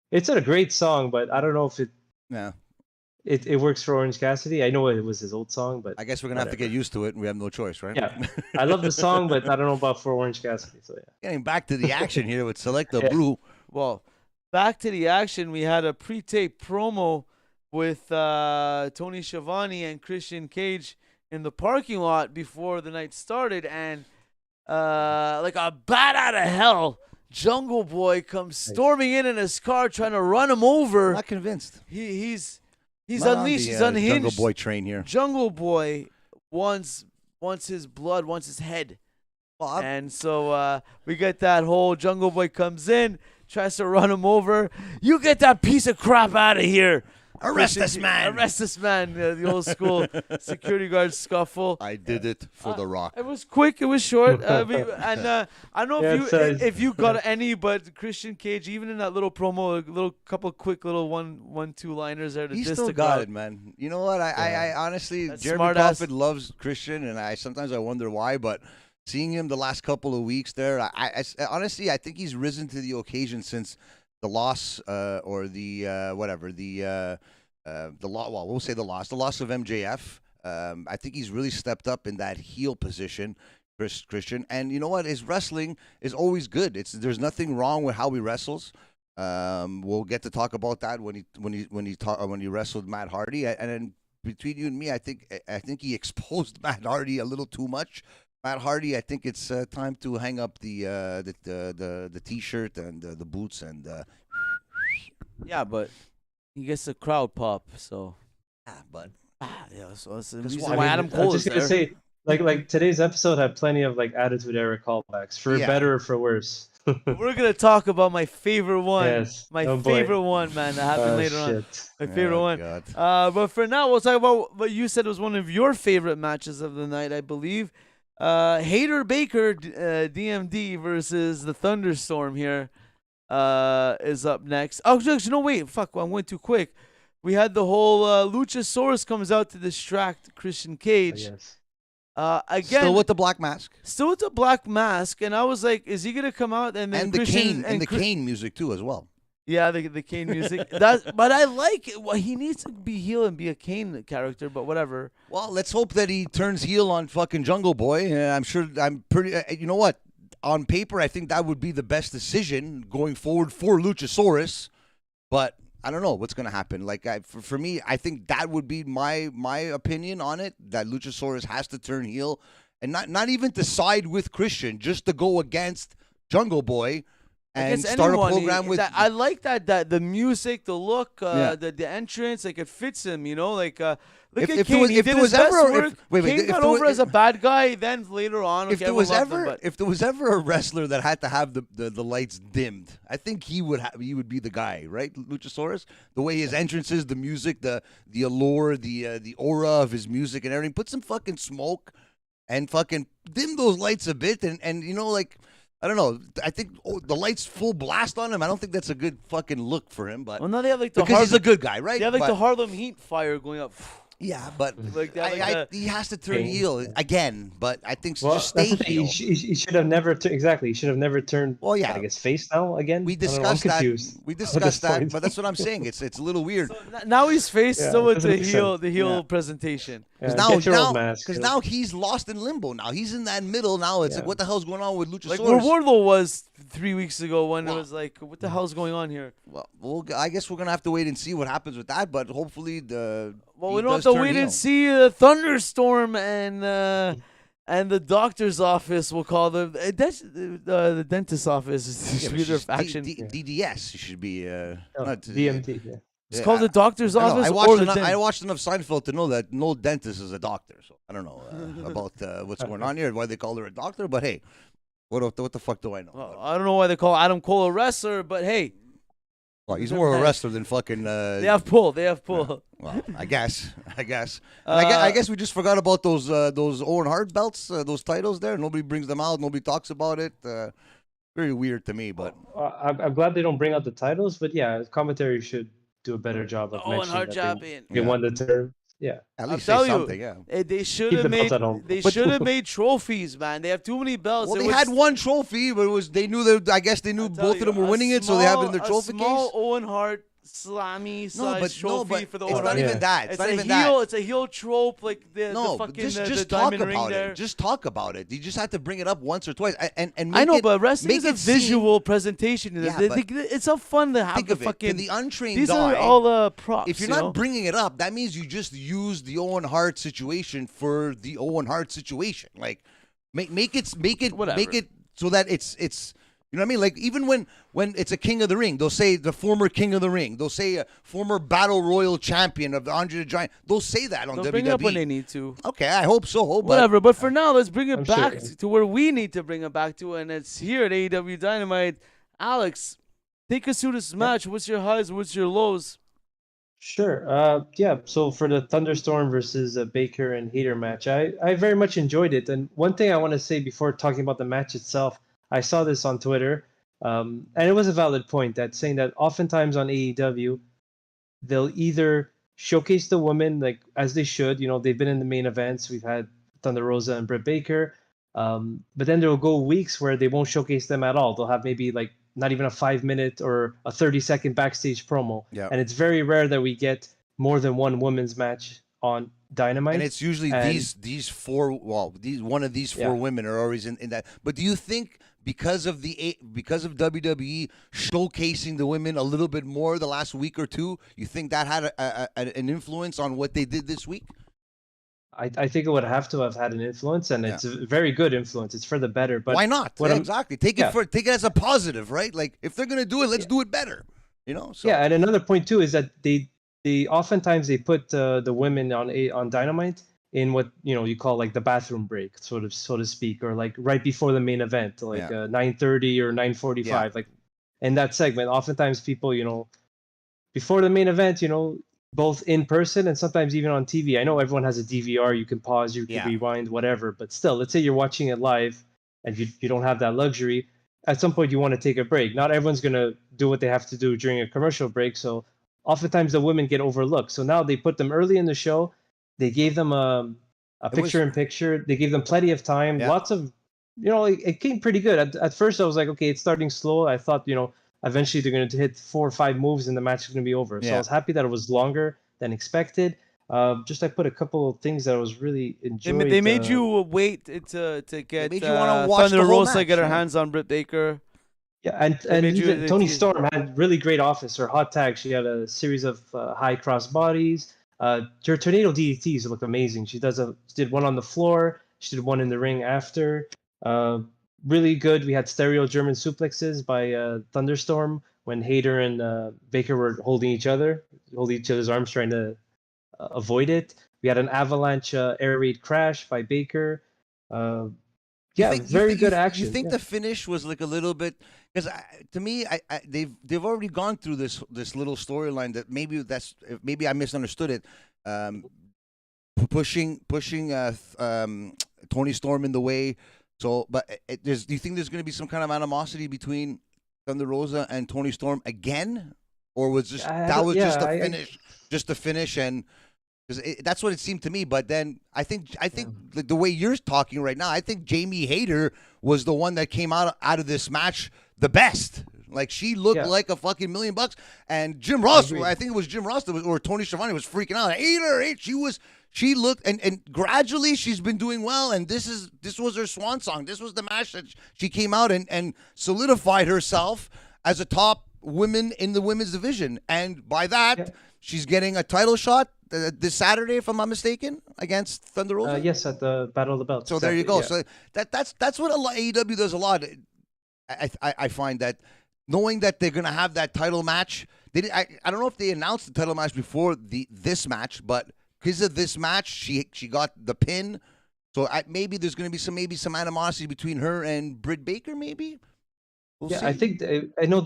Speaker 3: It's a great song, but I don't know if it.
Speaker 2: Yeah.
Speaker 3: It works for Orange Cassidy. I know it was his old song, but
Speaker 2: I guess we're gonna have to get used to it, and we have no choice, right?
Speaker 3: Yeah, I love the song, but I don't know about for Orange Cassidy. So yeah.
Speaker 2: Getting back to the action here with Select the Brew.
Speaker 1: Well, back to the action. We had a pre-tape promo with Tony Schiavone and Christian Cage in the parking lot before the night started, and like a bat out of hell, Jungle Boy comes storming in his car, trying to run him over.
Speaker 2: Not convinced.
Speaker 1: He's unleashed. He's unhinged.
Speaker 2: Jungle Boy train here.
Speaker 1: Jungle Boy wants his blood, wants his head. And so we get that whole Jungle Boy comes in, tries to run him over. You get that piece of crap out of here.
Speaker 2: Arrest this man.
Speaker 1: Arrest this man. The old school security guard scuffle.
Speaker 2: I did it for The Rock.
Speaker 1: It was quick. It was short. I don't know if you got any, but Christian Cage, even in that little promo, a little couple quick little one two liners there.
Speaker 2: He still got it, man. You know what? I honestly, Jeremy Prophet loves Christian, and sometimes I wonder why, but seeing him the last couple of weeks there, I honestly, I think he's risen to the occasion since the loss or the loss. Well, we'll say the loss of MJF. I think he's really stepped up in that heel position, Christian. And you know what? His wrestling is always good. There's nothing wrong with how he wrestles. We'll get to talk about that when he wrestled Matt Hardy. And then between you and me, I think he exposed Matt Hardy a little too much. Matt Hardy, I think it's time to hang up the T-shirt and the boots and.
Speaker 1: Yeah, but he gets a crowd pop, so. So that's the reason why Adam Cole is there.
Speaker 3: I'm just gonna say, like today's episode had plenty of like Attitude Era callbacks, for better or for worse.
Speaker 1: We're gonna talk about my favorite one.
Speaker 3: Yes.
Speaker 1: My favorite one, man. That happened later on. My favorite one.
Speaker 2: God.
Speaker 1: But for now, we'll talk about what you said was one of your favorite matches of the night, I believe. Hayter Baker, DMD versus the ThunderStorm here is up next. Oh, no, wait. Fuck, I went too quick. We had the whole Luchasaurus comes out to distract Christian Cage.
Speaker 3: Yes.
Speaker 1: Again,
Speaker 2: still with the black mask.
Speaker 1: Still with the black mask, and I was like, is he gonna come out and then
Speaker 2: and the cane and the cane music too as well.
Speaker 1: Yeah, the Kane music. But I like it. Well, he needs to be heel and be a Kane character, but whatever.
Speaker 2: Well, let's hope that he turns heel on fucking Jungle Boy. I'm pretty. You know what? On paper, I think that would be the best decision going forward for Luchasaurus. But I don't know what's going to happen. Like for me, I think that would be my opinion on it. That Luchasaurus has to turn heel and not even to side with Christian, just to go against Jungle Boy. and start
Speaker 1: anyone,
Speaker 2: a program with.
Speaker 1: I like that the music, the look, the entrance, like it fits him. Look at Kane. He did his best work. Kane got over as a bad guy. Then later on,
Speaker 2: if there was ever a wrestler that had to have the lights dimmed, I think he would be the guy, right? Luchasaurus. The way his entrances, the music, the allure, the aura of his music and everything. Put some fucking smoke and fucking dim those lights a bit, and like. I don't know. I think the lights full blast on him. I don't think that's a good fucking look for him. But
Speaker 1: now they have
Speaker 2: because he's a good guy, right?
Speaker 1: They have the Harlem Heat fire going up.
Speaker 2: Yeah, but he has to turn
Speaker 3: Pain.
Speaker 2: heel again. But I think just stay heel.
Speaker 3: He should have never He should have never turned.
Speaker 2: Well, yeah.
Speaker 3: I guess face now again.
Speaker 2: We discussed that.
Speaker 3: We
Speaker 2: discussed that. But that's what I'm saying. It's a little weird.
Speaker 1: So now he's face still with the heel presentation.
Speaker 2: Because now he's lost in limbo. Now he's in that middle. Now it's like, what the hell's going on with Luchasaurus?
Speaker 1: Like where Wardlow was 3 weeks ago when it was like, what the hell's going on here?
Speaker 2: Well, I guess we're gonna have to wait and see what happens with that. But hopefully
Speaker 1: we don't have to wait and see ThunderStorm and the doctor's office. We'll call them the dentist's office. Distributor faction.
Speaker 2: DDS should be not
Speaker 3: DMT. Yeah.
Speaker 1: It's called the doctor's office.
Speaker 2: I watched enough Seinfeld to know that no dentist is a doctor. So I don't know about what's going on here, why they call her a doctor. But hey, what the fuck do I know?
Speaker 1: Well, I don't know why they call Adam Cole a wrestler, but hey.
Speaker 2: Well, he's more of a wrestler than fucking.
Speaker 1: They have pull.
Speaker 2: Well, I guess. I guess we just forgot about those Owen Hart belts, those titles there. Nobody brings them out. Nobody talks about it. Very weird to me, but.
Speaker 3: I'm glad they don't bring out the titles, but yeah, commentary should do a better job of mentioning that they won the term. Yeah,
Speaker 2: at least say something. Yeah,
Speaker 1: they should have made. They should have made trophies, man. They have too many belts.
Speaker 2: Well, they had one trophy, but they knew that. I guess they knew both of them were winning it, so they have it in their trophy case.
Speaker 1: Small Owen Hart Slammy size trophy for the
Speaker 2: Owen Hart. It's not even that.
Speaker 1: It's not even that. It's a heel trope, like the fucking
Speaker 2: just
Speaker 1: the
Speaker 2: talk
Speaker 1: diamond ring
Speaker 2: about
Speaker 1: there.
Speaker 2: it. Just talk about it. You just have to bring it up once or twice, and
Speaker 1: I know, but wrestling is a visual presentation. Yeah, it's so fun to have the fucking
Speaker 2: the untrained.
Speaker 1: These are all props.
Speaker 2: If you're not bringing it up, that means you just use the Owen Hart situation for the Owen Hart situation. Like make it so that it's. You know what I mean? Like, even when it's a King of the Ring, they'll say the former King of the Ring. They'll say a former Battle Royal champion of the Andre the Giant. They'll say that on WWE.
Speaker 1: They'll bring it up when they need to.
Speaker 2: Okay, I hope so.
Speaker 1: Whatever. But for now, let's bring it back to where we need to bring it back to, and it's here at AEW Dynamite. Alex, take us through this match. What's your highs? What's your lows?
Speaker 3: Sure. So for the ThunderStorm versus Baker and Hayter match, I very much enjoyed it. And one thing I want to say before talking about the match itself, I saw this on Twitter, and it was a valid point that saying that oftentimes on AEW, they'll either showcase the women like as they should. They've been in the main events. We've had Thunder Rosa and Britt Baker, but then there will go weeks where they won't showcase them at all. They'll have maybe like not even a 5-minute or a 30-second backstage promo. Yeah. And it's very rare that we get more than one women's match on Dynamite.
Speaker 2: And it's usually these four. Well, one of these four women are always in that. But do you think because of WWE showcasing the women a little bit more the last week or two, you think that had an influence on what they did this week?
Speaker 3: I think it would have to have had an influence, and it's a very good influence. It's for the better. But
Speaker 2: why not? Exactly. Take it as a positive, right? Like if they're gonna do it, let's do it better. So. Yeah,
Speaker 3: and another point too is that they oftentimes they put the women on Dynamite in what you call like the bathroom break, so to speak, or like right before the main event, like 9:30 or 9:45, like in that segment. Oftentimes people, before the main event, both in person and sometimes even on TV. I know everyone has a DVR, you can pause, you can rewind, whatever, but still, let's say you're watching it live and you don't have that luxury. At some point, you want to take a break. Not everyone's gonna do what they have to do during a commercial break, so oftentimes the women get overlooked. So now they put them early in the show. They gave them a picture-in-picture. They gave them plenty of time. Lots of, it came pretty good. At first, I was like, okay, it's starting slow. I thought, eventually they're going to hit 4 or 5 moves and the match is going to be over. So I was happy that it was longer than expected. I put a couple of things that I was really enjoying.
Speaker 1: They made you wait to get Thunder Rosa get her hands on Britt Baker.
Speaker 3: Yeah, and even Toni Storm had really great offense. Her hot tag, she had a series of high cross bodies. Her tornado DDTs look amazing. She did one on the floor. She did one in the ring after. really good. We had stereo German suplexes by ThunderStorm when Hayter and Baker were holding each other's arms, trying to avoid it. We had an avalanche air raid crash by Baker. Very good action.
Speaker 2: You think the finish was like a little bit, because to me, they've already gone through this little storyline that maybe I misunderstood it. Pushing Toni Storm in the way. So, but do you think there's going to be some kind of animosity between Thunder Rosa and Toni Storm again, or was just just the finish, and that's what it seemed to me. But then I think the way you're talking right now, I think Jamie Hayter was the one that came out of this match the best. Like, she looked like a fucking $1,000,000. And Jim Ross, I think it was Jim Ross or Tony Schiavone was freaking out. Hayter, she looked, and gradually she's been doing well. And this was her swan song. This was the match that she came out and solidified herself as a top woman in the women's division. And by that, she's getting a title shot this Saturday, if I'm not mistaken, against Thunder Rosa.
Speaker 3: Yes, at the Battle of the Belts.
Speaker 2: So there you go. So that's what AEW does a lot. I find that knowing that they're gonna have that title match, I don't know if they announced the title match before this match, but because of this match, she got the pin. So maybe there's gonna be some animosity between her and Britt Baker. Maybe. We'll see.
Speaker 3: I think I know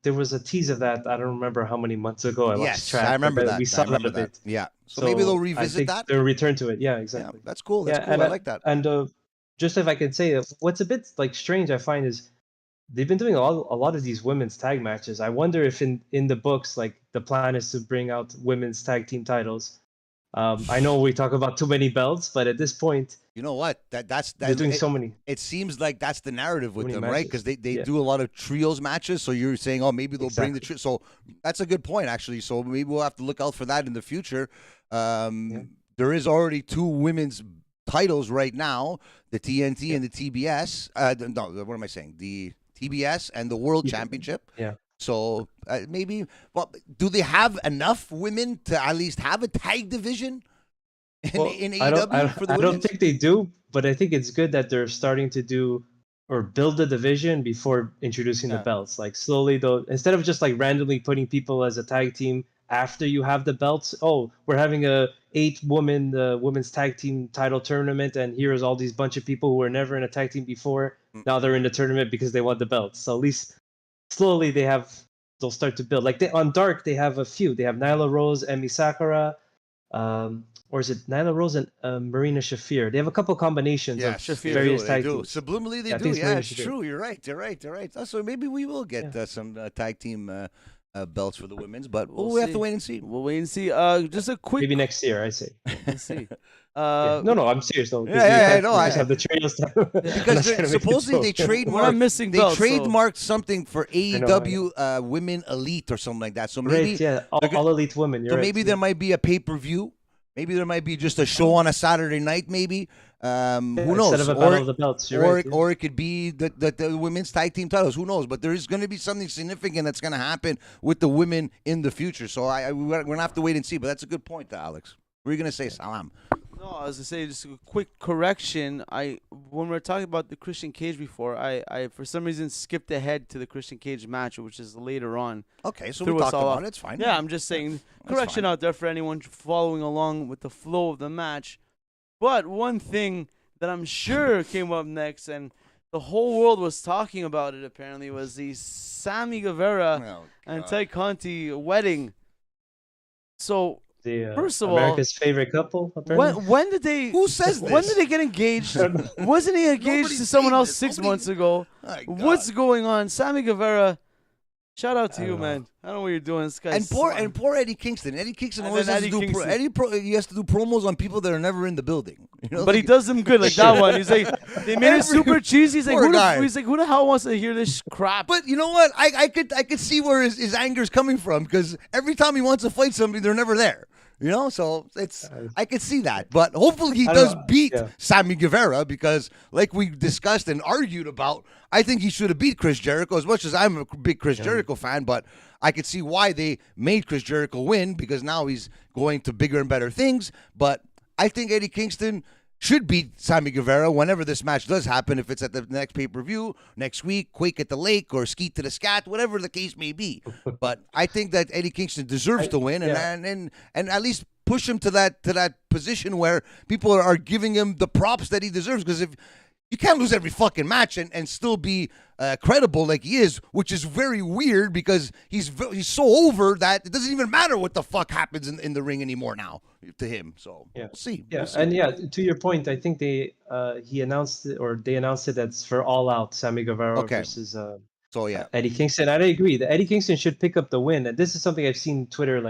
Speaker 3: there was a tease of that. I don't remember how many months ago. I lost track.
Speaker 2: I remember that.
Speaker 3: We saw that a bit.
Speaker 2: Yeah. So maybe they'll revisit that.
Speaker 3: They'll return to it. Yeah, exactly.
Speaker 2: Yeah, that's cool. That's cool. I like that.
Speaker 3: And just if I could say, what's a bit like strange, I find, is they've been doing a lot of these women's tag matches. I wonder if in the books, like, the plan is to bring out women's tag team titles. I know we talk about too many belts, but at this point,
Speaker 2: you know what?
Speaker 3: They're doing so many.
Speaker 2: It seems like that's the narrative with them, right? Because they
Speaker 3: Yeah.
Speaker 2: do a lot of trios matches. So you're saying, oh, maybe they'll bring the trio. So that's a good point, actually. So maybe we'll have to look out for that in the future. There is already 2 women's titles right now: the TNT and the TBS. No, what am I saying? The TBS and the World Championship.
Speaker 3: Yeah.
Speaker 2: So maybe, well, do they have enough women to at least have a tag division in AEW for the
Speaker 3: I
Speaker 2: women's?
Speaker 3: don't think they do, but I think it's good that they're starting to do or build a division before introducing the belts. Like, slowly, though, instead of just like randomly putting people as a tag team after you have the belts. Oh, we're having a 8-woman women's tag team title tournament, and here's all these bunch of people who were never in a tag team before. Now they're in the tournament because they want the belts. So at least slowly they'll start to build. Like, on Dark, they have a few. They have Nyla Rose, Emi Sakura, or is it Nyla Rose and Marina Shafir? They have a couple combinations of
Speaker 2: Shafir
Speaker 3: various
Speaker 2: they
Speaker 3: tag
Speaker 2: do.
Speaker 3: teams.
Speaker 2: Subliminally, they do. Yeah, it's true. You're right. So maybe we will get some tag team belts for the women's, but we have to wait and see.
Speaker 1: We'll wait and see. Just a quick.
Speaker 3: Maybe next year, I say.
Speaker 1: Let's see.
Speaker 3: No, I'm serious though.
Speaker 2: I
Speaker 3: have the trios.
Speaker 2: Because supposedly they trademarked something for AEW Women Elite or something like that. So maybe
Speaker 3: all elite women.
Speaker 2: So maybe there might be a pay-per-view. Maybe there might be just a show on a Saturday night. Maybe who knows?
Speaker 3: Instead of a battle of the belts,
Speaker 2: or it could be the women's tag team titles. Who knows? But there is going to be something significant that's going to happen with the women in the future. So we're going to have to wait and see. But that's a good point, Alex. What were you going to say, Salam?
Speaker 1: No, I was gonna say just a quick correction. When we were talking about the Christian Cage before, I for some reason skipped ahead to the Christian Cage match, which is later on.
Speaker 2: Okay, so we talked about it. It's fine.
Speaker 1: Yeah, I'm just saying correction out there for anyone following along with the flow of the match. But one thing that I'm sure came up next, and the whole world was talking about it apparently, was the Sami Guevara and Conte wedding. So. First of
Speaker 3: America's favorite couple.
Speaker 1: When did they?
Speaker 2: Who says this?
Speaker 1: When did they get engaged? Wasn't he engaged to someone else 6 months ago? What's going on, Sami Guevara? Shout out to you, man. I don't know what you're doing. This guy's
Speaker 2: and poor Eddie Kingston. Eddie Kingston always has to do he has to do promos on people that are never in the building. You know?
Speaker 1: But he does them good, like that one. He's like, they made it super cheesy. He's like, who the hell wants to hear this crap?
Speaker 2: But you know what? I could see where his anger is coming from, because every time he wants to fight somebody, they're never there. You know, so I could see that. But hopefully he does beat Sami Guevara, because like we discussed and argued about, I think he should have beat Chris Jericho, as much as I'm a big Chris Jericho fan. But I could see why they made Chris Jericho win, because now he's going to bigger and better things. But I think Eddie Kingston should beat Sami Guevara whenever this match does happen, if it's at the next pay-per-view, next week, Quake at the Lake, or Skeet to the Scat, whatever the case may be. But I think that Eddie Kingston deserves to win, and at least push him to that position where people are giving him the props that he deserves. Because if you can't lose every fucking match and still be credible like he is, which is very weird because he's so over that it doesn't even matter what the fuck happens in the ring anymore now to him. So we'll see.
Speaker 3: Yeah,
Speaker 2: We'll see.
Speaker 3: and to your point, I think they announced it that's for All Out Sami Guevara versus Eddie Kingston. And I agree that Eddie Kingston should pick up the win. And this is something I've seen Twitter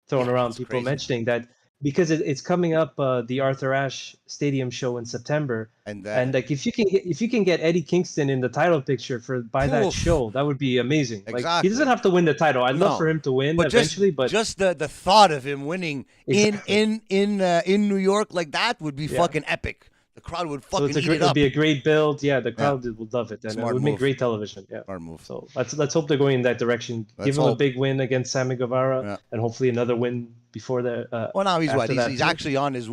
Speaker 3: thrown around, people crazy. Mentioning that. Because it's coming up, the Arthur Ashe Stadium show in September, and like if you can get Eddie Kingston in the title picture by that show, that would be amazing.
Speaker 2: Exactly.
Speaker 3: Like, he doesn't have to win the title. I'd love for him to win eventually, but
Speaker 2: just the thought of him winning in New York like that would be fucking epic. The crowd would fucking eat it up. It would
Speaker 3: be a great build. Yeah, the crowd would love it, and it would make great television. Yeah,
Speaker 2: smart move.
Speaker 3: So let's hope they're going in that direction. Give him a big win against Sami Guevara, and hopefully another win before the.
Speaker 2: Well, now he's actually on his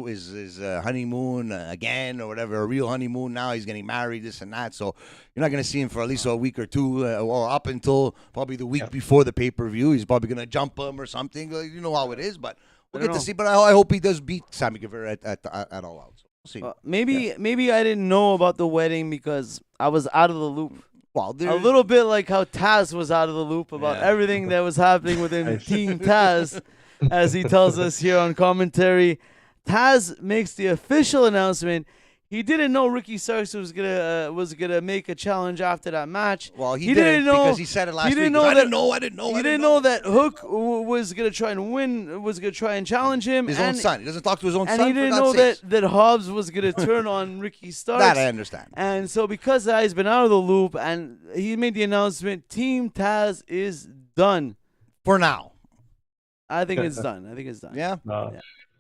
Speaker 2: honeymoon again or whatever, a real honeymoon. Now he's getting married, this and that. So you're not going to see him for at least a week or two, or up until probably the week before the pay-per-view. He's probably going to jump him or something. You know how it is, but we'll get to see. But I hope he does beat Sami Guevara at All Out. So.
Speaker 1: Maybe I didn't know about the wedding because I was out of the loop.
Speaker 2: Well,
Speaker 1: a little bit like how Taz was out of the loop about everything that was happening within Team Taz, as he tells us here on commentary. Taz makes the official announcement. He didn't know Ricky Starks was gonna make a challenge after that match.
Speaker 2: Well, he didn't know because he said it last week. I didn't know.
Speaker 1: He didn't know that Hook was gonna try and win, was gonna try and challenge him.
Speaker 2: His own son. He doesn't talk to his own son.
Speaker 1: And he didn't know that Hobbs was gonna turn on Ricky Starks.
Speaker 2: That I understand.
Speaker 1: And so because of that, he's been out of the loop, and he made the announcement: Team Taz is done
Speaker 2: for now.
Speaker 1: I think it's done.
Speaker 2: Yeah.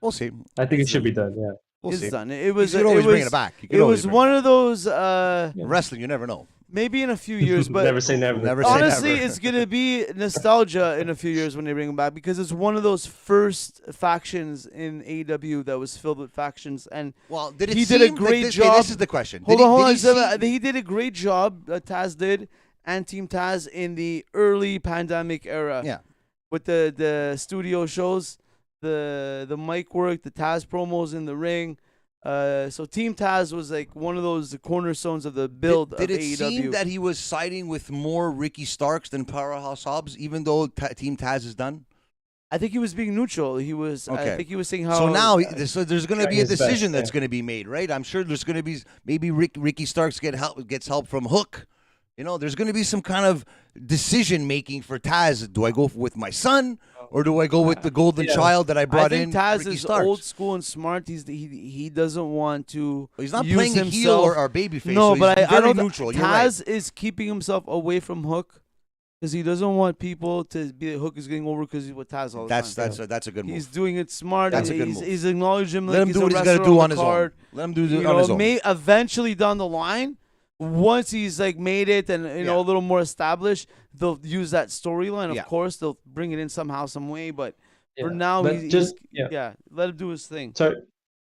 Speaker 2: We'll see.
Speaker 3: I think it should be done. Yeah.
Speaker 2: We'll see.
Speaker 1: Done. It was.
Speaker 2: You could always bring it back.
Speaker 1: It was one of those.
Speaker 2: Wrestling, you never know.
Speaker 1: Maybe in a few years, but
Speaker 3: never say never.
Speaker 1: Honestly, it's gonna be nostalgia in a few years when they bring him back because it's one of those first factions in AEW that was filled with factions. And
Speaker 2: he did a great job. This is the question.
Speaker 1: Hold on. He did a great job. Taz did, and Team Taz in the early pandemic era.
Speaker 2: Yeah.
Speaker 1: With the studio shows. The mic work, the Taz promos in the ring. So Team Taz was like one of those cornerstones of the build of AEW.
Speaker 2: Did it seem that he was siding with more Ricky Starks than Powerhouse Hobbs, even though Team Taz is done?
Speaker 1: I think he was being neutral. He was. Okay. I think he was saying how.
Speaker 2: So now, there's going to be a decision that's going to be made, right? I'm sure there's going to be maybe Ricky Starks gets help from Hook. You know, there's going to be some kind of decision making for Taz. Do I go with my son, or do I go with the golden child that I brought in?
Speaker 1: I think Taz
Speaker 2: Ricky
Speaker 1: is
Speaker 2: Starks?
Speaker 1: old school and smart. He doesn't want to.
Speaker 2: He's not
Speaker 1: use
Speaker 2: playing a heel or babyface.
Speaker 1: No,
Speaker 2: so
Speaker 1: but
Speaker 2: he's
Speaker 1: I don't.
Speaker 2: Neutral.
Speaker 1: Taz is keeping himself away from Hook because he doesn't want people to be Hook is getting over because he's with Taz all the time.
Speaker 2: That's a good move.
Speaker 1: He's doing it smart.
Speaker 2: That's a good move.
Speaker 1: He's acknowledged him.
Speaker 2: Let him do what he's got to do on his own. Let him do it on his own.
Speaker 1: Eventually down the line. Once he's made it and a little more established, they'll use that storyline. Of course, they'll bring it in somehow, some way. But for now, let him do his thing.
Speaker 3: So,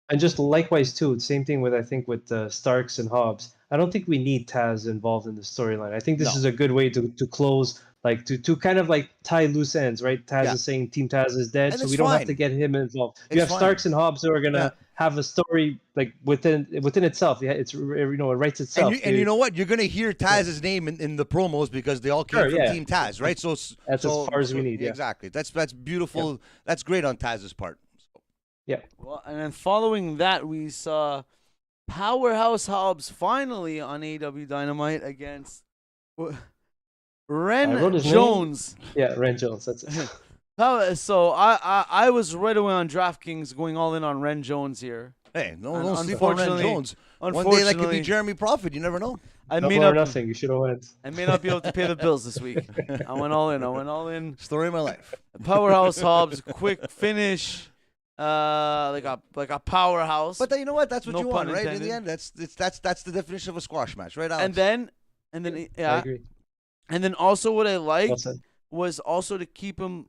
Speaker 3: and just likewise too, same thing with Starks and Hobbs. I don't think we need Taz involved in the storyline. I think this is a good way to close, to kind of tie loose ends, right? Taz is saying Team Taz is dead, so we don't have to get him involved. You have Starks and Hobbs who are gonna have a story within itself. Yeah, it's it writes itself.
Speaker 2: And you know what? You're gonna hear Taz's name in the promos because they all came from Team Taz, right? So
Speaker 3: that's as far as we need. Yeah.
Speaker 2: Exactly. That's beautiful. Yeah. That's great on Taz's part. So.
Speaker 3: Yeah.
Speaker 1: Well, and then following that, we saw Powerhouse Hobbs finally on AEW Dynamite against Ren Jones.
Speaker 3: Yeah, Ren Jones. That's it.
Speaker 1: So I was right away on DraftKings going all in on Ren Jones here.
Speaker 2: Hey, don't sleep on Ren Jones. One day that could be Jeremy Prophet. You never know.
Speaker 3: Nothing. You should have went.
Speaker 1: I may not be able to pay the bills this week. I went all in.
Speaker 2: Story of my life.
Speaker 1: Powerhouse Hobbs, quick finish. Like a powerhouse.
Speaker 2: But you know what? That's what you want, right? In the end, that's the definition of a squash match, right, Alex?
Speaker 1: And then
Speaker 3: I agree.
Speaker 1: And then also what I liked was also to keep him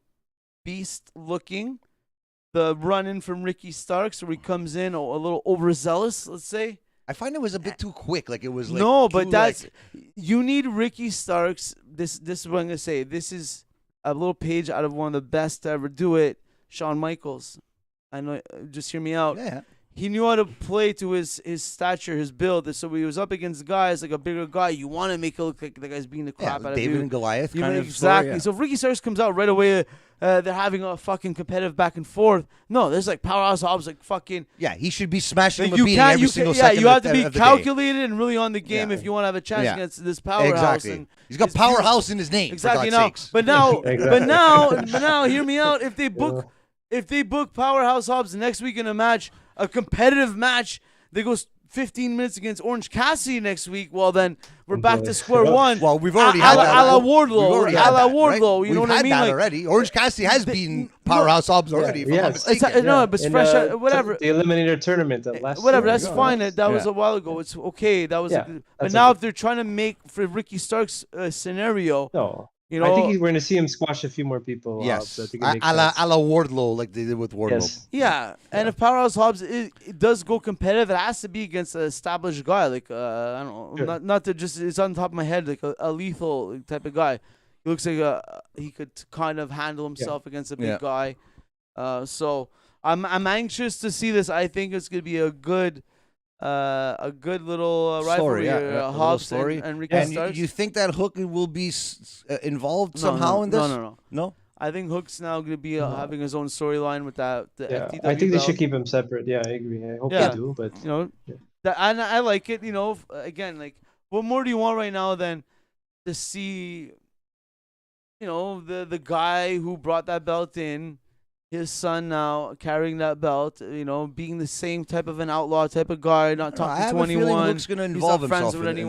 Speaker 1: beast looking, the run in from Ricky Starks, where he comes in a little overzealous, let's say.
Speaker 2: I find it was a bit too quick. Like it was like
Speaker 1: no, but
Speaker 2: too,
Speaker 1: that's
Speaker 2: like,
Speaker 1: you need Ricky Starks. This is what I'm gonna say. This is a little page out of one of the best to ever do it, Shawn Michaels. I know. Just hear me out.
Speaker 2: yeah.
Speaker 1: He knew how to play to his stature, his build. So when he was up against guys like a bigger guy, you want to make it look like the guy's beating the crap out of
Speaker 2: David
Speaker 1: you.
Speaker 2: and Goliath
Speaker 1: You
Speaker 2: kind
Speaker 1: know,
Speaker 2: of
Speaker 1: exactly.
Speaker 2: story, yeah.
Speaker 1: So if Ricky Starks comes out right away, they're having a fucking competitive back and forth. No, there's like Powerhouse Hobbs, like fucking.
Speaker 2: Yeah, he should be smashing him
Speaker 1: Like
Speaker 2: and beating every single second.
Speaker 1: you have to
Speaker 2: of
Speaker 1: be
Speaker 2: the day.
Speaker 1: calculated and really on the game
Speaker 2: Yeah.
Speaker 1: if you want to have a chance
Speaker 2: Yeah.
Speaker 1: against this Powerhouse.
Speaker 2: Exactly.
Speaker 1: And
Speaker 2: He's got
Speaker 1: it's beautiful.
Speaker 2: Powerhouse in his name.
Speaker 1: Exactly.
Speaker 2: For God's
Speaker 1: Now,
Speaker 2: sakes.
Speaker 1: but now,
Speaker 3: Exactly.
Speaker 1: but now, hear me out. If they book Powerhouse Hobbs next week in a match, a competitive match, that goes 15 minutes against Orange Cassidy next week, well then we're back to square one.
Speaker 2: Well, we've already had that.
Speaker 1: A la
Speaker 2: We've
Speaker 1: Wardlow.
Speaker 2: already
Speaker 1: A
Speaker 2: had
Speaker 1: la
Speaker 2: that,
Speaker 1: Wardlow.
Speaker 2: right?
Speaker 1: You know
Speaker 2: We've
Speaker 1: what I
Speaker 2: had
Speaker 1: mean?
Speaker 2: that
Speaker 1: Like,
Speaker 2: already. Orange Cassidy has beaten Powerhouse Hobbs already. If I'm not
Speaker 3: yes.
Speaker 2: mistaken.
Speaker 1: no, but it's
Speaker 3: In,
Speaker 1: fresh. Whatever.
Speaker 3: The Eliminator tournament last
Speaker 1: Whatever,
Speaker 3: year.
Speaker 1: that's fine. That was
Speaker 2: Yeah.
Speaker 1: a while ago. It's okay. That was,
Speaker 3: Yeah,
Speaker 1: but
Speaker 3: that's
Speaker 1: now
Speaker 3: okay.
Speaker 1: if they're trying to make for Ricky Stark's scenario,
Speaker 3: No.
Speaker 1: you know,
Speaker 3: I think we're going to see him squash a few more people.
Speaker 2: Yes.
Speaker 3: I think it makes
Speaker 2: A la
Speaker 3: sense.
Speaker 2: Wardlow, like they did with Wardlow.
Speaker 3: Yes.
Speaker 1: yeah. And if Powerhouse Hobbs it does go competitive, it has to be against an established guy. Like I don't know,
Speaker 3: Sure.
Speaker 1: not to just it's on top of my head like a lethal type of guy. He looks like he could kind of handle himself against a big
Speaker 2: Yeah.
Speaker 1: guy. So I'm anxious to see this. I think it's gonna be a good little rivalry.
Speaker 2: Story, yeah, a little
Speaker 1: Hobbs
Speaker 2: story.
Speaker 1: and Ricky
Speaker 2: And
Speaker 1: Starks.
Speaker 2: you think that Hook will be involved
Speaker 1: No,
Speaker 2: somehow in this?
Speaker 1: No.
Speaker 2: No?
Speaker 1: I think Hook's now going to be having his own storyline with the
Speaker 3: Yeah,
Speaker 1: FTW
Speaker 3: I think they
Speaker 1: belt.
Speaker 3: should keep him separate. Yeah, I agree. I hope
Speaker 1: Yeah.
Speaker 3: they do, but
Speaker 1: You know,
Speaker 3: Yeah.
Speaker 1: and I like it. You know, again, like, what more do you want right now than to see, you know, the guy who brought that belt in, his son now carrying that belt, you know, being the same type of an outlaw type of guy, not
Speaker 2: I
Speaker 1: talking
Speaker 2: have
Speaker 1: to
Speaker 2: a feeling
Speaker 1: anyone.
Speaker 2: Hook's going to
Speaker 1: He's
Speaker 2: involve
Speaker 1: not friends
Speaker 2: himself
Speaker 1: with
Speaker 2: in this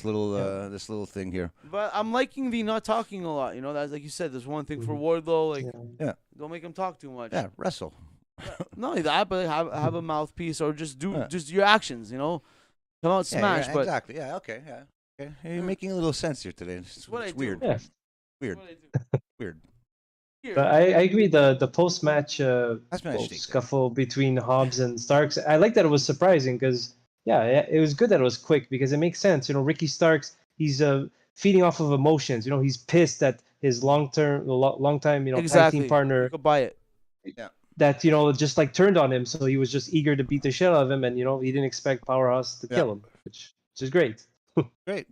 Speaker 1: anyone.
Speaker 2: this little thing here.
Speaker 1: But I'm liking the not talking a lot. You know, that's like you said. There's one thing for Wardlow, like
Speaker 3: yeah.
Speaker 1: don't make him talk too much.
Speaker 2: Yeah, wrestle.
Speaker 1: Not only that, but have a mouthpiece or just do
Speaker 2: Yeah.
Speaker 1: just your actions. You know, come out smash.
Speaker 2: Yeah,
Speaker 1: but
Speaker 2: exactly. Yeah, okay. Yeah. Okay. You're making a little sense here today. It's
Speaker 1: what I do.
Speaker 2: weird.
Speaker 3: Yeah.
Speaker 2: Weird.
Speaker 1: That's what I do.
Speaker 2: Weird.
Speaker 1: Here.
Speaker 3: But I agree. The post match
Speaker 2: That's my shtick.
Speaker 3: scuffle between Hobbs and Starks. I like that it was surprising because it was good that it was quick because it makes sense. You know, Ricky Starks, he's feeding off of emotions. You know, he's pissed that his long time tag
Speaker 1: exactly.
Speaker 3: team partner
Speaker 1: You could buy it.
Speaker 3: that just like turned on him. So he was just eager to beat the shit out of him, and he didn't expect Powerhouse to kill him, which is great.
Speaker 2: Great.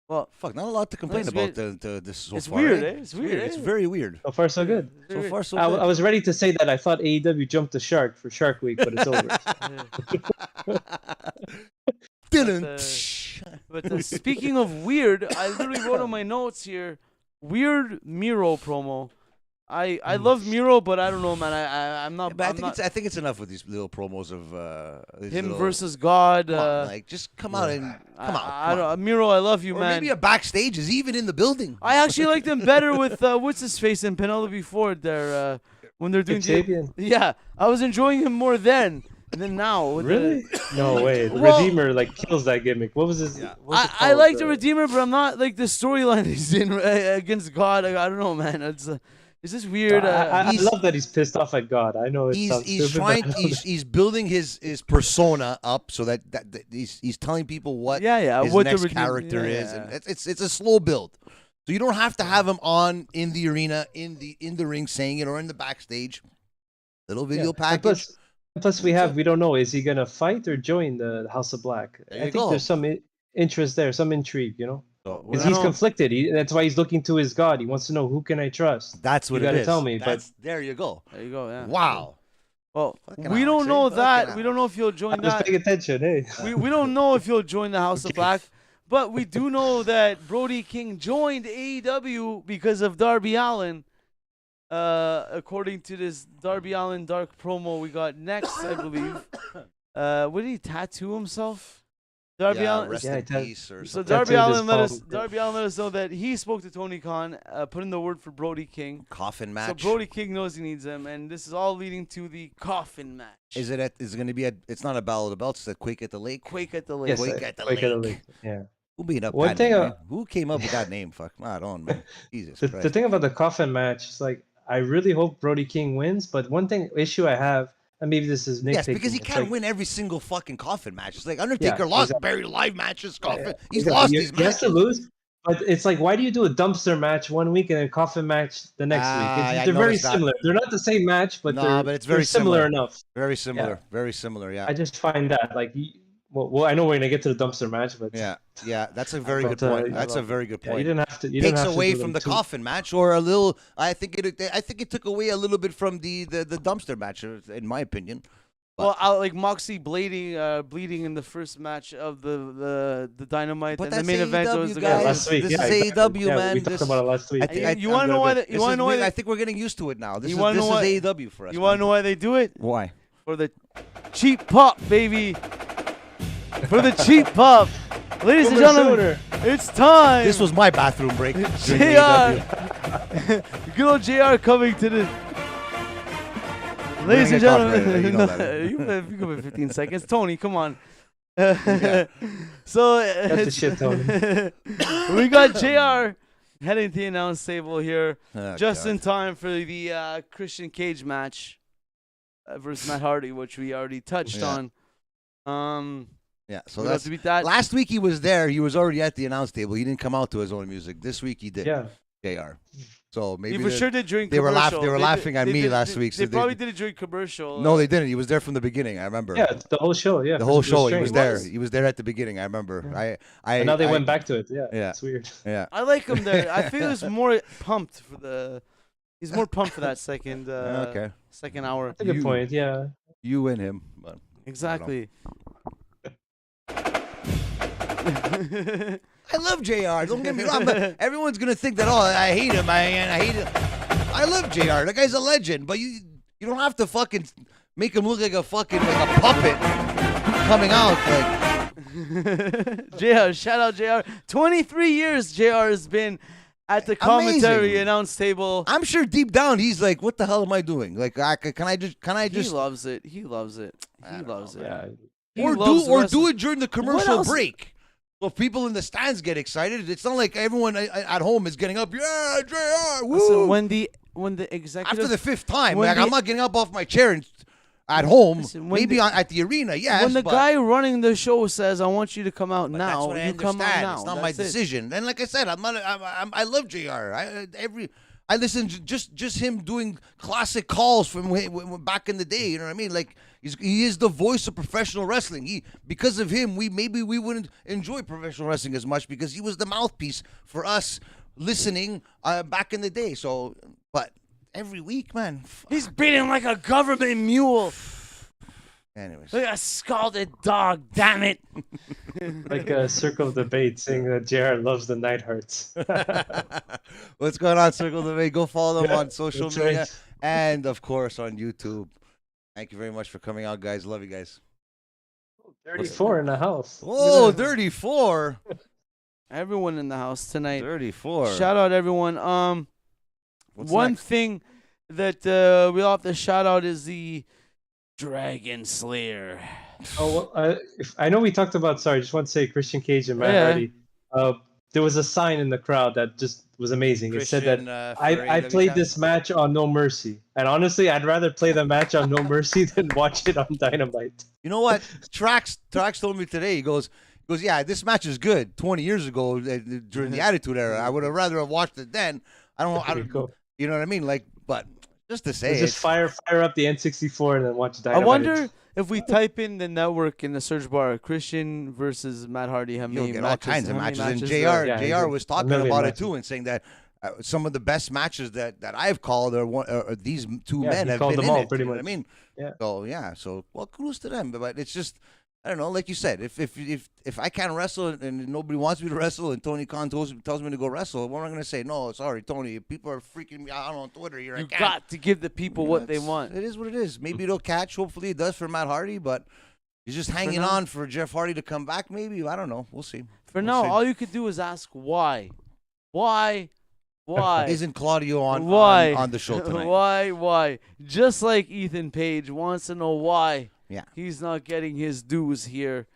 Speaker 1: Well,
Speaker 2: Fuck, not a lot to complain
Speaker 1: That's
Speaker 2: about
Speaker 1: good.
Speaker 2: this so
Speaker 1: it's
Speaker 2: far.
Speaker 1: weird,
Speaker 2: eh?
Speaker 1: eh? It's weird.
Speaker 2: It's
Speaker 1: eh?
Speaker 2: very weird.
Speaker 3: So far, so good.
Speaker 2: So far, so
Speaker 3: I
Speaker 2: good.
Speaker 3: was ready to say that I thought AEW jumped the shark for Shark Week, but it's over.
Speaker 1: But speaking of weird, I literally wrote on my notes here, weird Miro promo. I love Miro, but I don't know, man. I'm not.
Speaker 2: But
Speaker 1: I'm not
Speaker 2: I think it's enough with these little promos of these
Speaker 1: him
Speaker 2: little-
Speaker 1: versus God.
Speaker 2: Come on, like just come out and come
Speaker 1: I
Speaker 2: on.
Speaker 1: don't, Miro, I love you,
Speaker 2: Or
Speaker 1: man.
Speaker 2: maybe a backstage is even in the building.
Speaker 1: I actually liked him better with what's his face and Penelope Ford there when they're doing.
Speaker 3: Xavier?
Speaker 1: Yeah, I was enjoying him more then than now. with
Speaker 3: Really? No way. The
Speaker 1: Well-
Speaker 3: Redeemer kills that gimmick. What was his? what's it
Speaker 1: I
Speaker 3: called?
Speaker 1: like the Redeemer, but I'm not like the storyline he's in against God. I don't know, man. It's just weird.
Speaker 3: I love that he's pissed off at God. I know it sounds
Speaker 2: He's
Speaker 3: stupid,
Speaker 2: trying.
Speaker 3: but-
Speaker 2: He's building his persona up so that he's telling people what
Speaker 1: Yeah,
Speaker 2: his
Speaker 1: what the
Speaker 2: next
Speaker 1: Redeemer-
Speaker 2: character is,
Speaker 1: yeah.
Speaker 2: and it's a slow build. So you don't have to have him on in the arena, in the ring saying it, or in the backstage. Little video
Speaker 3: And
Speaker 2: package.
Speaker 3: Plus, we don't know, is he gonna fight or join the House of Black?
Speaker 2: There
Speaker 3: I
Speaker 2: you
Speaker 3: think
Speaker 2: go.
Speaker 3: there's some interest there, some intrigue,
Speaker 2: So,
Speaker 3: because
Speaker 1: I
Speaker 3: he's
Speaker 1: know.
Speaker 3: conflicted. That's why he's looking to his God. He wants to know, who can I trust?
Speaker 2: that's what
Speaker 3: You
Speaker 2: it
Speaker 3: gotta
Speaker 2: is.
Speaker 3: tell me, but-
Speaker 2: There you go.
Speaker 1: there you go. Yeah.
Speaker 2: Wow.
Speaker 1: Well,
Speaker 2: Fucking
Speaker 1: we don't
Speaker 2: Alex,
Speaker 1: know
Speaker 2: eh?
Speaker 1: that.
Speaker 2: Fucking
Speaker 1: We don't know if you'll
Speaker 3: I
Speaker 1: join
Speaker 3: was
Speaker 1: that.
Speaker 3: paying attention. Hey,
Speaker 1: We don't know if you'll join the House of Black, but we do know that Brody King joined AEW because of Darby Allin. According to this Darby Allin dark promo we got next, I believe. What did he tattoo himself? Darby
Speaker 2: Yeah,
Speaker 1: Allin.
Speaker 2: rest
Speaker 3: Yeah,
Speaker 2: in peace or
Speaker 1: So
Speaker 2: something.
Speaker 1: Darby
Speaker 3: Tattooed his
Speaker 1: Allin let us.
Speaker 3: palm.
Speaker 1: Darby Allin let us know that he spoke to Tony Khan, put in the word for Brody King.
Speaker 2: Coffin match.
Speaker 1: So Brody King knows he needs him, and this is all leading to the coffin match.
Speaker 2: Is it going to be it's not a Battle of the Belts, it's a Quake at the Lake.
Speaker 1: Quake at the Lake?
Speaker 3: yes,
Speaker 2: Quake at the
Speaker 3: Quake at the
Speaker 2: Lake.
Speaker 3: Lake. Yeah.
Speaker 2: Who made up
Speaker 3: One
Speaker 2: that
Speaker 3: thing,
Speaker 2: name, man? Who came up with that name? Fuck, I don't, man. Jesus
Speaker 3: The
Speaker 2: Christ.
Speaker 3: thing about the coffin match is I really hope Brody King wins. But one issue I have, and maybe this is nitpicking.
Speaker 2: Yes, because he
Speaker 3: it's
Speaker 2: can't
Speaker 3: like,
Speaker 2: win every single fucking coffin match. It's like Undertaker lost buried live matches. Coffin, he's
Speaker 3: exactly.
Speaker 2: lost these
Speaker 3: He has to
Speaker 2: matches.
Speaker 3: lose. But it's like, why do you do a dumpster match one week and a coffin match the next week? They're very similar. They're not the same match, but
Speaker 2: it's very
Speaker 3: similar enough.
Speaker 2: Very similar. Very similar. Yeah.
Speaker 3: I just find that like, well, I know we're gonna get to the dumpster match, but
Speaker 2: yeah, that's a very good point. That's a very good point.
Speaker 3: You didn't have to.
Speaker 2: Takes away from the coffin match, or a little. I think it took away a little bit from the dumpster match, in my opinion.
Speaker 1: But, well, like Moxley bleeding in the first match of the Dynamite,
Speaker 2: but
Speaker 1: and the main event was the
Speaker 3: guy last week.
Speaker 2: This is AEW, man.
Speaker 3: We talked about it last week.
Speaker 1: You want to know why? You want to know why?
Speaker 2: I think we're getting used to it now. This is
Speaker 1: AEW
Speaker 2: for us.
Speaker 1: You want to know why they do it?
Speaker 2: Why?
Speaker 1: For the cheap pop, baby. For the cheap pop. Ladies and gentlemen, it's time.
Speaker 2: This was my bathroom break.
Speaker 1: JR. Good old JR coming to the. Ladies and gentlemen,
Speaker 2: you know that.
Speaker 1: You give it 15 seconds. Tony, come on.
Speaker 3: Yeah.
Speaker 1: So
Speaker 3: That's the shit, Tony.
Speaker 1: we got JR heading to the announce table here, just
Speaker 2: God.
Speaker 1: in time for the Christian Cage match versus Matt Hardy, which we already touched on.
Speaker 2: Yeah, so
Speaker 1: that's to beat that.
Speaker 2: Last week he was there. He was already at the announce table. He didn't come out to his own music. This week he did.
Speaker 3: Yeah.
Speaker 2: JR. So maybe
Speaker 1: he for sure did during
Speaker 2: they
Speaker 1: commercial.
Speaker 2: They were laughing at me last week.
Speaker 1: They probably did it during commercial.
Speaker 2: No, they didn't. He was there from the beginning. I remember.
Speaker 3: Yeah, the whole show. Yeah,
Speaker 2: the whole show. He was there.
Speaker 1: He
Speaker 2: He was there at the beginning. I remember.
Speaker 3: Yeah. And now they went back to it. Yeah, it's weird.
Speaker 2: Yeah,
Speaker 1: I like him there. I feel he's more pumped for the. He's more pumped for that second. Second hour.
Speaker 3: That's a good point. Yeah.
Speaker 2: You and him, but
Speaker 1: exactly.
Speaker 2: I love JR. Don't get me wrong, but everyone's gonna think that I hate him. I hate him. I love JR. That guy's a legend, but you don't have to fucking make him look like a puppet coming out. Like
Speaker 1: JR, shout out JR. 23 years JR has been at the commentary announce table.
Speaker 2: I'm sure deep down he's like, "What the hell am I doing? Like, can I just?"
Speaker 1: He loves it. He loves it. He loves it.
Speaker 3: Yeah.
Speaker 2: Or do it during the commercial break. So if people in the stands get excited, it's not like everyone at home is getting up. Yeah, JR, woo!
Speaker 1: So when the executive
Speaker 2: after the fifth time, like, I'm not getting up off my chair at home. Maybe at the arena, yes.
Speaker 1: When the guy running the show says, "I want you to come out now,"
Speaker 2: you come out now. It's not my decision. And like I said, I love JR. I listen to just him doing classic calls from back in the day. You know what I mean? Like he is the voice of professional wrestling. Because of him, we wouldn't enjoy professional wrestling as much because he was the mouthpiece for us listening back in the day. So, but every week, man,
Speaker 1: he's beating like a government mule.
Speaker 2: Anyways,
Speaker 1: like a scalded dog. Damn it!
Speaker 3: Like a Circle of Debate saying that JR loves the night hurts.
Speaker 2: What's going on, Circle of Debate? Go follow them on social media and, of course, on YouTube. Thank you very much for coming out, guys. Love you guys.
Speaker 3: 34 in the house.
Speaker 2: Whoa, 34.
Speaker 1: Everyone in the house tonight.
Speaker 2: 34.
Speaker 1: Shout out everyone. One
Speaker 2: next?
Speaker 1: thing that we all have to shout out is the Dragon Slayer.
Speaker 3: Oh, well, I know we talked about. Sorry, just want to say Christian Cage and Matt Hardy. There was a sign in the crowd that just was amazing. Christian, it said that I played this match on No Mercy, and honestly, I'd rather play the match on No Mercy than watch it on Dynamite.
Speaker 2: You know what? Trax told me today. He goes, yeah, this match is good. 20 years ago, during the Attitude Era, I would have rather have watched it then. I don't
Speaker 3: Cool.
Speaker 2: You know what I mean? Like, but just to say,
Speaker 3: just fire up the N64 and then watch Dynamite.
Speaker 1: I wonder if we type in the network in the search bar, Christian versus Matt Hardy, how many
Speaker 2: get
Speaker 1: matches?
Speaker 2: all kinds of matches. And JR was talking about it too, and saying that some of the best matches that I've called are these two men have been in it.
Speaker 3: Pretty
Speaker 2: you know
Speaker 3: much.
Speaker 2: what I mean?
Speaker 3: Yeah.
Speaker 2: So well, kudos to them. But it's just, I don't know. Like you said, if I can't wrestle and nobody wants me to wrestle, and Tony Khan tells me to go wrestle, what am I going to say? No, sorry, Tony. People are freaking me out on Twitter here.
Speaker 1: You got to give the people what they want.
Speaker 2: It is what it is. Maybe it'll catch. Hopefully, it does for Matt Hardy. But he's just hanging on for Jeff Hardy to come back. Maybe, I don't know. We'll see.
Speaker 1: For now, all you could do is ask why. Why?
Speaker 2: Isn't Claudio on the show tonight?
Speaker 1: Why? Just like Ethan Page wants to know why.
Speaker 2: Yeah.
Speaker 1: He's not getting his dues here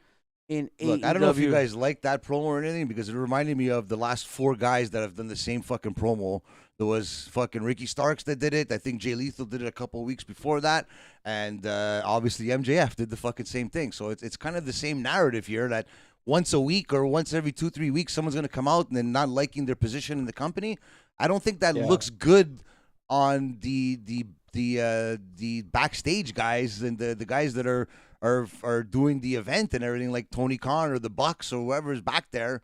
Speaker 1: in AEW.
Speaker 2: Look, I don't know if you guys like that promo or anything, because it reminded me of the last 4 guys that have done the same fucking promo There was fucking Ricky Starks that did it. I think Jay Lethal did it a couple of weeks before that. And obviously MJF did the fucking same thing. So it's kind of the same narrative here that once a week or once every 2-3 weeks, someone's going to come out and then not liking their position in the company. I don't think that looks good on the backstage guys and the guys that are doing the event and everything, like Tony Khan or the Bucks or whoever's back there.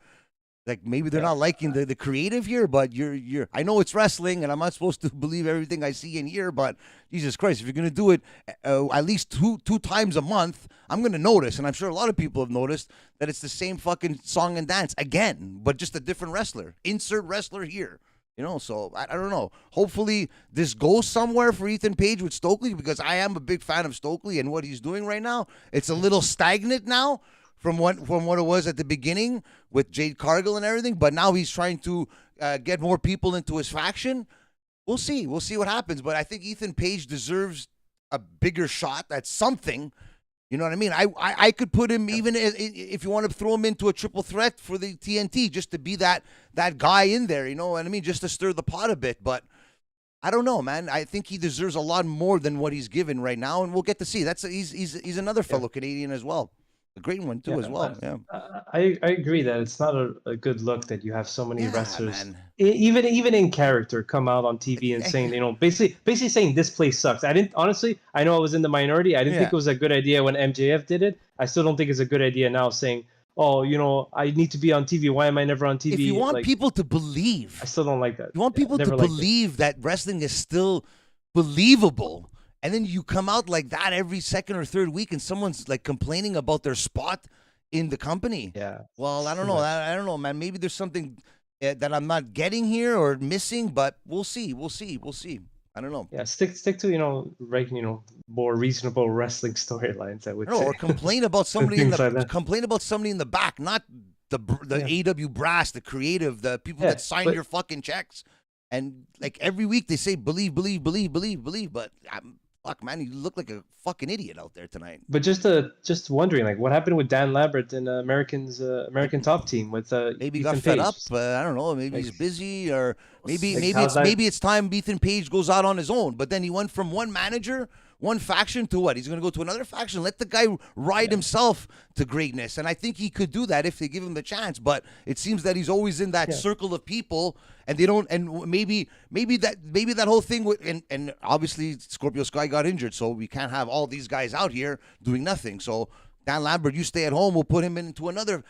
Speaker 2: Like, maybe they're not liking the creative here, but you're. I know it's wrestling, and I'm not supposed to believe everything I see and hear, but Jesus Christ, if you're going to do it at least two times a month, I'm going to notice, and I'm sure a lot of people have noticed, that it's the same fucking song and dance again, but just a different wrestler. Insert wrestler here. So I don't know. Hopefully this goes somewhere for Ethan Page with Stokely, because I am a big fan of Stokely and what he's doing right now. It's a little stagnant now from what it was at the beginning with Jade Cargill and everything, but now he's trying to get more people into his faction. We'll see. We'll see what happens, but I think Ethan Page deserves a bigger shot at something. You know what I mean? I could put him even if you want to throw him into a triple threat for the TNT, just to be that guy in there, you know what I mean? Just to stir the pot a bit, but I don't know, man. I think he deserves a lot more than what he's given right now, and we'll get to see. He's another fellow Canadian as well. A great one too, as well. Yeah,
Speaker 3: I agree that it's not a good look that you have so many wrestlers, even in character, come out on TV and saying, basically saying this place sucks. I know I was in the minority. I didn't think it was a good idea when MJF did it. I still don't think it's a good idea now saying, oh, I need to be on TV. Why am I never on TV?
Speaker 2: If you want people to believe,
Speaker 3: I still don't like that.
Speaker 2: You want people to believe that wrestling is still believable. And then you come out like that every second or third week, and someone's like complaining about their spot in the company.
Speaker 3: Yeah.
Speaker 2: Well, I don't know. I don't know, man. Maybe there's something that I'm not getting here or missing, but we'll see. I don't know.
Speaker 3: Yeah, stick to more reasonable wrestling storylines. I would say.
Speaker 2: Or complain about somebody in the back, not the AEW brass, the creative, the people that sign your fucking checks. And like every week they say believe, but fuck, man, you look like a fucking idiot out there tonight.
Speaker 3: But just wondering, like, what happened with Dan Lambert and American Top Team with
Speaker 2: maybe
Speaker 3: Ethan
Speaker 2: got fed
Speaker 3: Page?
Speaker 2: up. I don't know. Maybe he's busy, or maybe it's time Ethan Page goes out on his own. But then he went from one manager, one faction, to what? He's going to go to another faction. Let the guy ride himself to greatness, and I think he could do that if they give him the chance. But it seems that he's always in that circle of people. And they don't, and maybe that whole thing with, and obviously Scorpio Sky got injured, so we can't have all these guys out here doing nothing. So Dan Lambert, you stay at home. We'll put him into another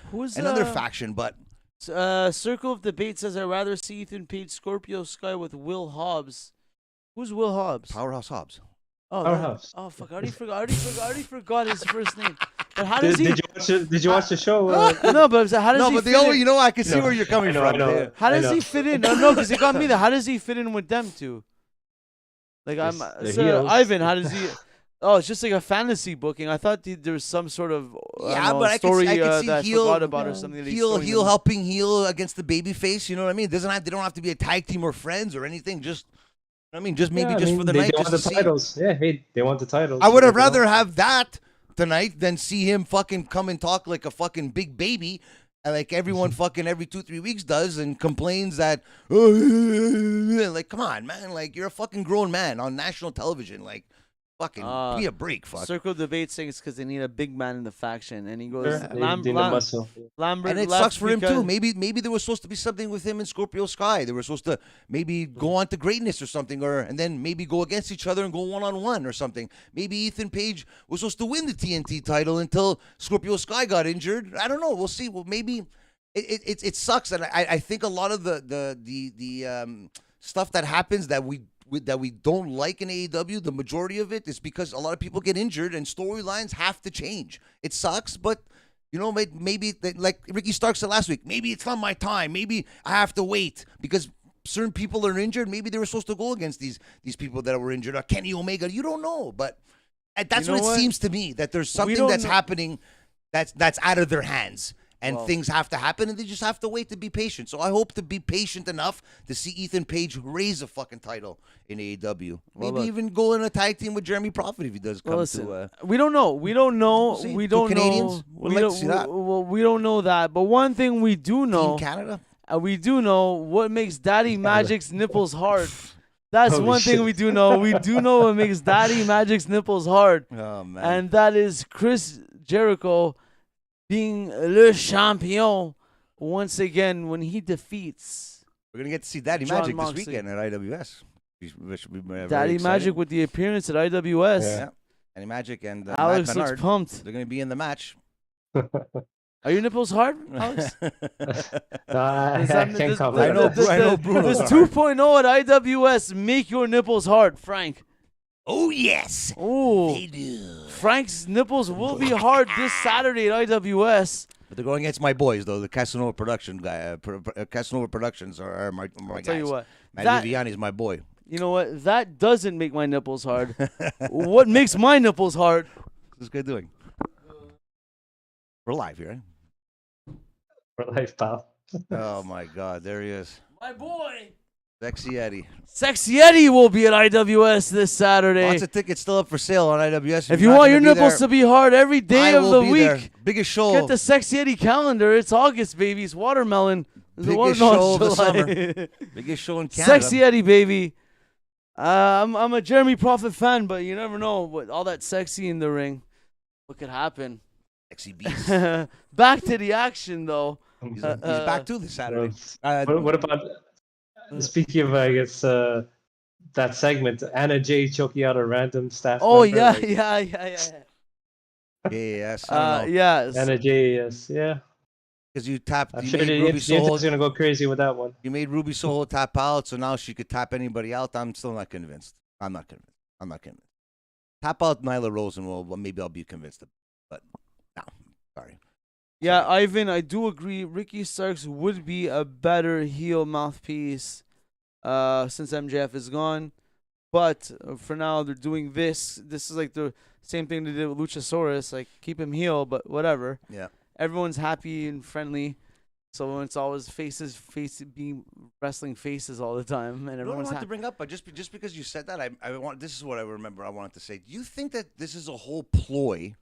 Speaker 2: faction. But
Speaker 1: Circle of Debate says I'd rather see Ethan Page Scorpio Sky with Will Hobbs. Who's Will Hobbs?
Speaker 2: Powerhouse Hobbs.
Speaker 1: Oh,
Speaker 3: Powerhouse.
Speaker 1: Oh fuck! I already forgot his first name. But how does he?
Speaker 3: Did you watch the show?
Speaker 1: No, but how does he?
Speaker 2: I can see where you're coming from.
Speaker 3: I know.
Speaker 1: How does he fit in? No, because it got me there. How does he fit in with them two? Like Ivan, how does he? Oh, it's just like a fantasy booking. I thought there was some sort of story
Speaker 2: I could see
Speaker 1: that I forgot about or something.
Speaker 2: Heel helping heel against the baby face. You know what I mean? They don't have to be a tag team or friends or anything. Just for the night.
Speaker 3: They want the titles. Yeah, they want the titles.
Speaker 2: I would have rather have that tonight than see him fucking come and talk like a fucking big baby, like everyone fucking every 2-3 weeks does, and complains that, like, come on, man, like, you're a fucking grown man on national television, like, fucking give me a break, fuck.
Speaker 1: Circle Debate saying it's because they need a big man in the faction, and he goes,
Speaker 2: Lambert, and it sucks for him too. Maybe there was supposed to be something with him and Scorpio Sky. They were supposed to maybe go on to greatness or something, and then maybe go against each other and go 1-on-1 or something. Maybe Ethan Page was supposed to win the TNT title until Scorpio Sky got injured. I don't know. We'll see. Well, maybe it sucks, and I think a lot of the stuff that happens that we don't like in AEW, the majority of it is because a lot of people get injured and storylines have to change. It sucks, but maybe like Ricky Stark said last week, maybe it's not my time. Maybe I have to wait because certain people are injured. Maybe they were supposed to go against these people that were injured. Or Kenny Omega, you don't know, but that's what it seems to me, that there's something that's happening that's out of their hands. And things have to happen, and they just have to wait to be patient. So I hope to be patient enough to see Ethan Page raise a fucking title in AEW. Maybe even go in a tag team with Jeremy Prophet if he does come to.
Speaker 1: We don't know. We don't know.
Speaker 2: We'll
Speaker 1: We don't
Speaker 2: Canadians?
Speaker 1: know.
Speaker 2: We'd like to see that.
Speaker 1: Well, we don't know that. But one thing we do know.
Speaker 2: Team Canada?
Speaker 1: And we do know what makes Daddy Magic's nipples hard. That's
Speaker 3: Holy
Speaker 1: one thing
Speaker 3: shit.
Speaker 1: we do know. We do know what makes Daddy Magic's nipples hard.
Speaker 2: Oh man.
Speaker 1: And that is Chris Jericho being le champion once again when he defeats
Speaker 2: We're gonna get to see Daddy
Speaker 1: John
Speaker 2: Magic
Speaker 1: Moxley.
Speaker 2: this weekend at IWS. Which should be very
Speaker 1: Daddy
Speaker 2: exciting.
Speaker 1: Magic with the appearance at IWS.
Speaker 2: Yeah. Daddy Magic and
Speaker 1: Alex
Speaker 2: Matt
Speaker 1: looks
Speaker 2: Bernard.
Speaker 1: pumped.
Speaker 2: They're gonna be in the match.
Speaker 1: Are your nipples hard, Alex?
Speaker 3: I can't comment.
Speaker 2: I know Bruno.
Speaker 1: This 2.0 at IWS make your nipples hard, Frank.
Speaker 2: Oh yes,
Speaker 1: Ooh.
Speaker 2: they do.
Speaker 1: Frank's nipples will be hard this Saturday at IWS.
Speaker 2: But they're going against my boys though. The Casanova production guy, Casanova Productions are my
Speaker 1: I'll
Speaker 2: guys.
Speaker 1: tell you what.
Speaker 2: Matt
Speaker 1: That,
Speaker 2: Viviani's my boy.
Speaker 1: you know what? That doesn't make my nipples hard. What makes my nipples hard?
Speaker 2: What's this guy doing? We're live here.
Speaker 3: For life, pal.
Speaker 2: Oh my God, there he is,
Speaker 1: My boy.
Speaker 2: Sexy Eddie.
Speaker 1: Sexy Eddie will be at IWS this Saturday.
Speaker 2: Lots of tickets still up for sale on IWS.
Speaker 1: If you want your nipples to be hard every day of the week,
Speaker 2: biggest show.
Speaker 1: get the Sexy Eddie calendar. It's August, baby. It's watermelon.
Speaker 2: Biggest show of the summer. Biggest show in Canada.
Speaker 1: Sexy Eddie, baby. I'm a Jeremy Prophet fan, but you never know what all that sexy in the ring. What could happen?
Speaker 2: Sexy beast.
Speaker 1: Back to the action, though.
Speaker 2: He's back too this Saturday.
Speaker 3: What about, speaking of, I guess, that segment, Anna Jay choking out a random staff
Speaker 1: Oh
Speaker 3: member?
Speaker 1: yeah,
Speaker 3: like,
Speaker 2: Yes.
Speaker 1: yes.
Speaker 3: Anna Jay, yes, yeah.
Speaker 2: Because you tapped.
Speaker 3: I'm
Speaker 2: You
Speaker 3: sure
Speaker 2: made
Speaker 3: the
Speaker 2: Ruby Soho.
Speaker 3: internet's gonna go crazy with that one.
Speaker 2: You made Ruby Soho tap out, so now she could tap anybody out. I'm still not convinced. I'm not convinced. Tap out Nyla Rose, and well, maybe I'll be convinced. But no, sorry.
Speaker 1: Yeah, Ivan, I do agree. Ricky Starks would be a better heel mouthpiece since MJF is gone. But for now, they're doing this. This is like the same thing they did with Luchasaurus. Like, keep him heel, but whatever.
Speaker 2: Yeah.
Speaker 1: Everyone's happy and friendly. So it's always being wrestling faces all the time, and
Speaker 2: I don't
Speaker 1: everyone's
Speaker 2: want to
Speaker 1: happy.
Speaker 2: bring up, but just because you said that, I want. This is what I remember. I wanted to say. Do you think that this is a whole ploy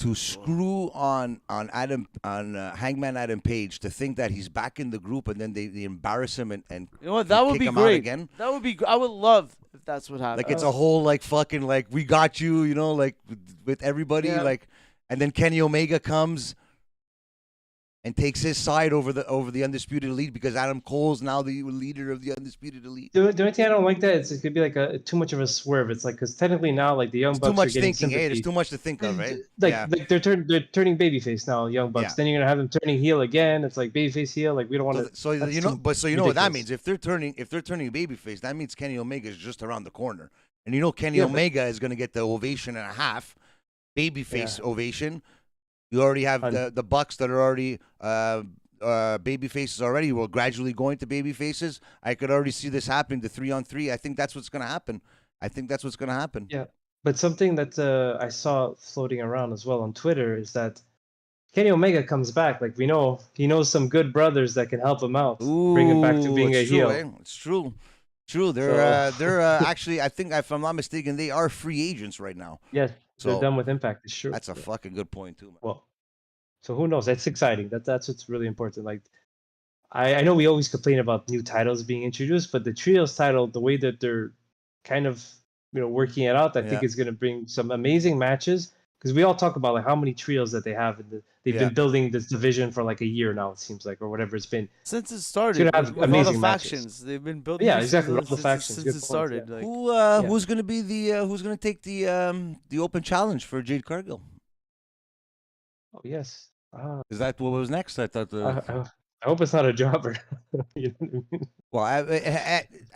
Speaker 2: to screw on Hangman Adam Page to think that he's back in the group, and then they embarrass him and
Speaker 1: You know what? That would
Speaker 2: kick
Speaker 1: be
Speaker 2: him out
Speaker 1: great.
Speaker 2: again?
Speaker 1: That would be. I would love if that's what happened.
Speaker 2: Like it's a whole like fucking like we got you, you know, like with everybody,
Speaker 3: Yeah.
Speaker 2: like, and then Kenny Omega comes and takes his side over the Undisputed Elite because Adam Cole's now the leader of the Undisputed Elite.
Speaker 3: The only thing I don't like that is it could be like too much of a swerve. It's like because technically now like the Young
Speaker 2: It's
Speaker 3: Bucks
Speaker 2: too much
Speaker 3: are getting
Speaker 2: thinking. Hey,
Speaker 3: sympathy.
Speaker 2: there's too much to think of, right?
Speaker 3: Like they're turning babyface now, Young Bucks.
Speaker 2: Yeah.
Speaker 3: Then you're gonna have them turning heel again. It's like babyface heel. Like we don't want to.
Speaker 2: So you know, what that
Speaker 3: ridiculous.
Speaker 2: means. If they're turning babyface, that means Kenny Omega is just around the corner, and you know Kenny Omega is going to get the ovation and a half, babyface ovation. You already have the Bucks that are already baby faces already. We're gradually going to baby faces. I could already see this happening. The 3-on-3. I think that's what's going to happen.
Speaker 3: Yeah, but something that I saw floating around as well on Twitter is that Kenny Omega comes back. Like we know, he knows some good brothers that can help him out, bring him back to being a
Speaker 2: it's true,
Speaker 3: heel.
Speaker 2: eh? It's true. They're actually. I think if I'm not mistaken, they are free agents right now.
Speaker 3: Yes,
Speaker 2: So
Speaker 3: they're done with Impact. It's true.
Speaker 2: that's a fucking good point too, man.
Speaker 3: Well, so who knows? That's exciting. That's what's really important. Like, I know we always complain about new titles being introduced, but the trios title, the way that they're kind of working it out, I think is going to bring some amazing matches. Because we all talk about like how many trios that they have, and they've been building this division for like a year now. It seems like, or whatever it's been
Speaker 1: since it started.
Speaker 3: It's gonna have
Speaker 1: with all the
Speaker 3: amazing matches.
Speaker 1: factions, they've been building.
Speaker 3: Yeah,
Speaker 1: this
Speaker 3: exactly, with all the
Speaker 1: since-
Speaker 3: factions.
Speaker 1: since
Speaker 3: Good
Speaker 1: it
Speaker 3: point,
Speaker 1: started.
Speaker 3: yeah.
Speaker 1: Like,
Speaker 2: Who's going to be who's going to take the open challenge for Jade Cargill?
Speaker 3: Oh yes.
Speaker 2: Is that what was next? I thought.
Speaker 3: I hope it's not a jobber. You know what I mean?
Speaker 2: Well,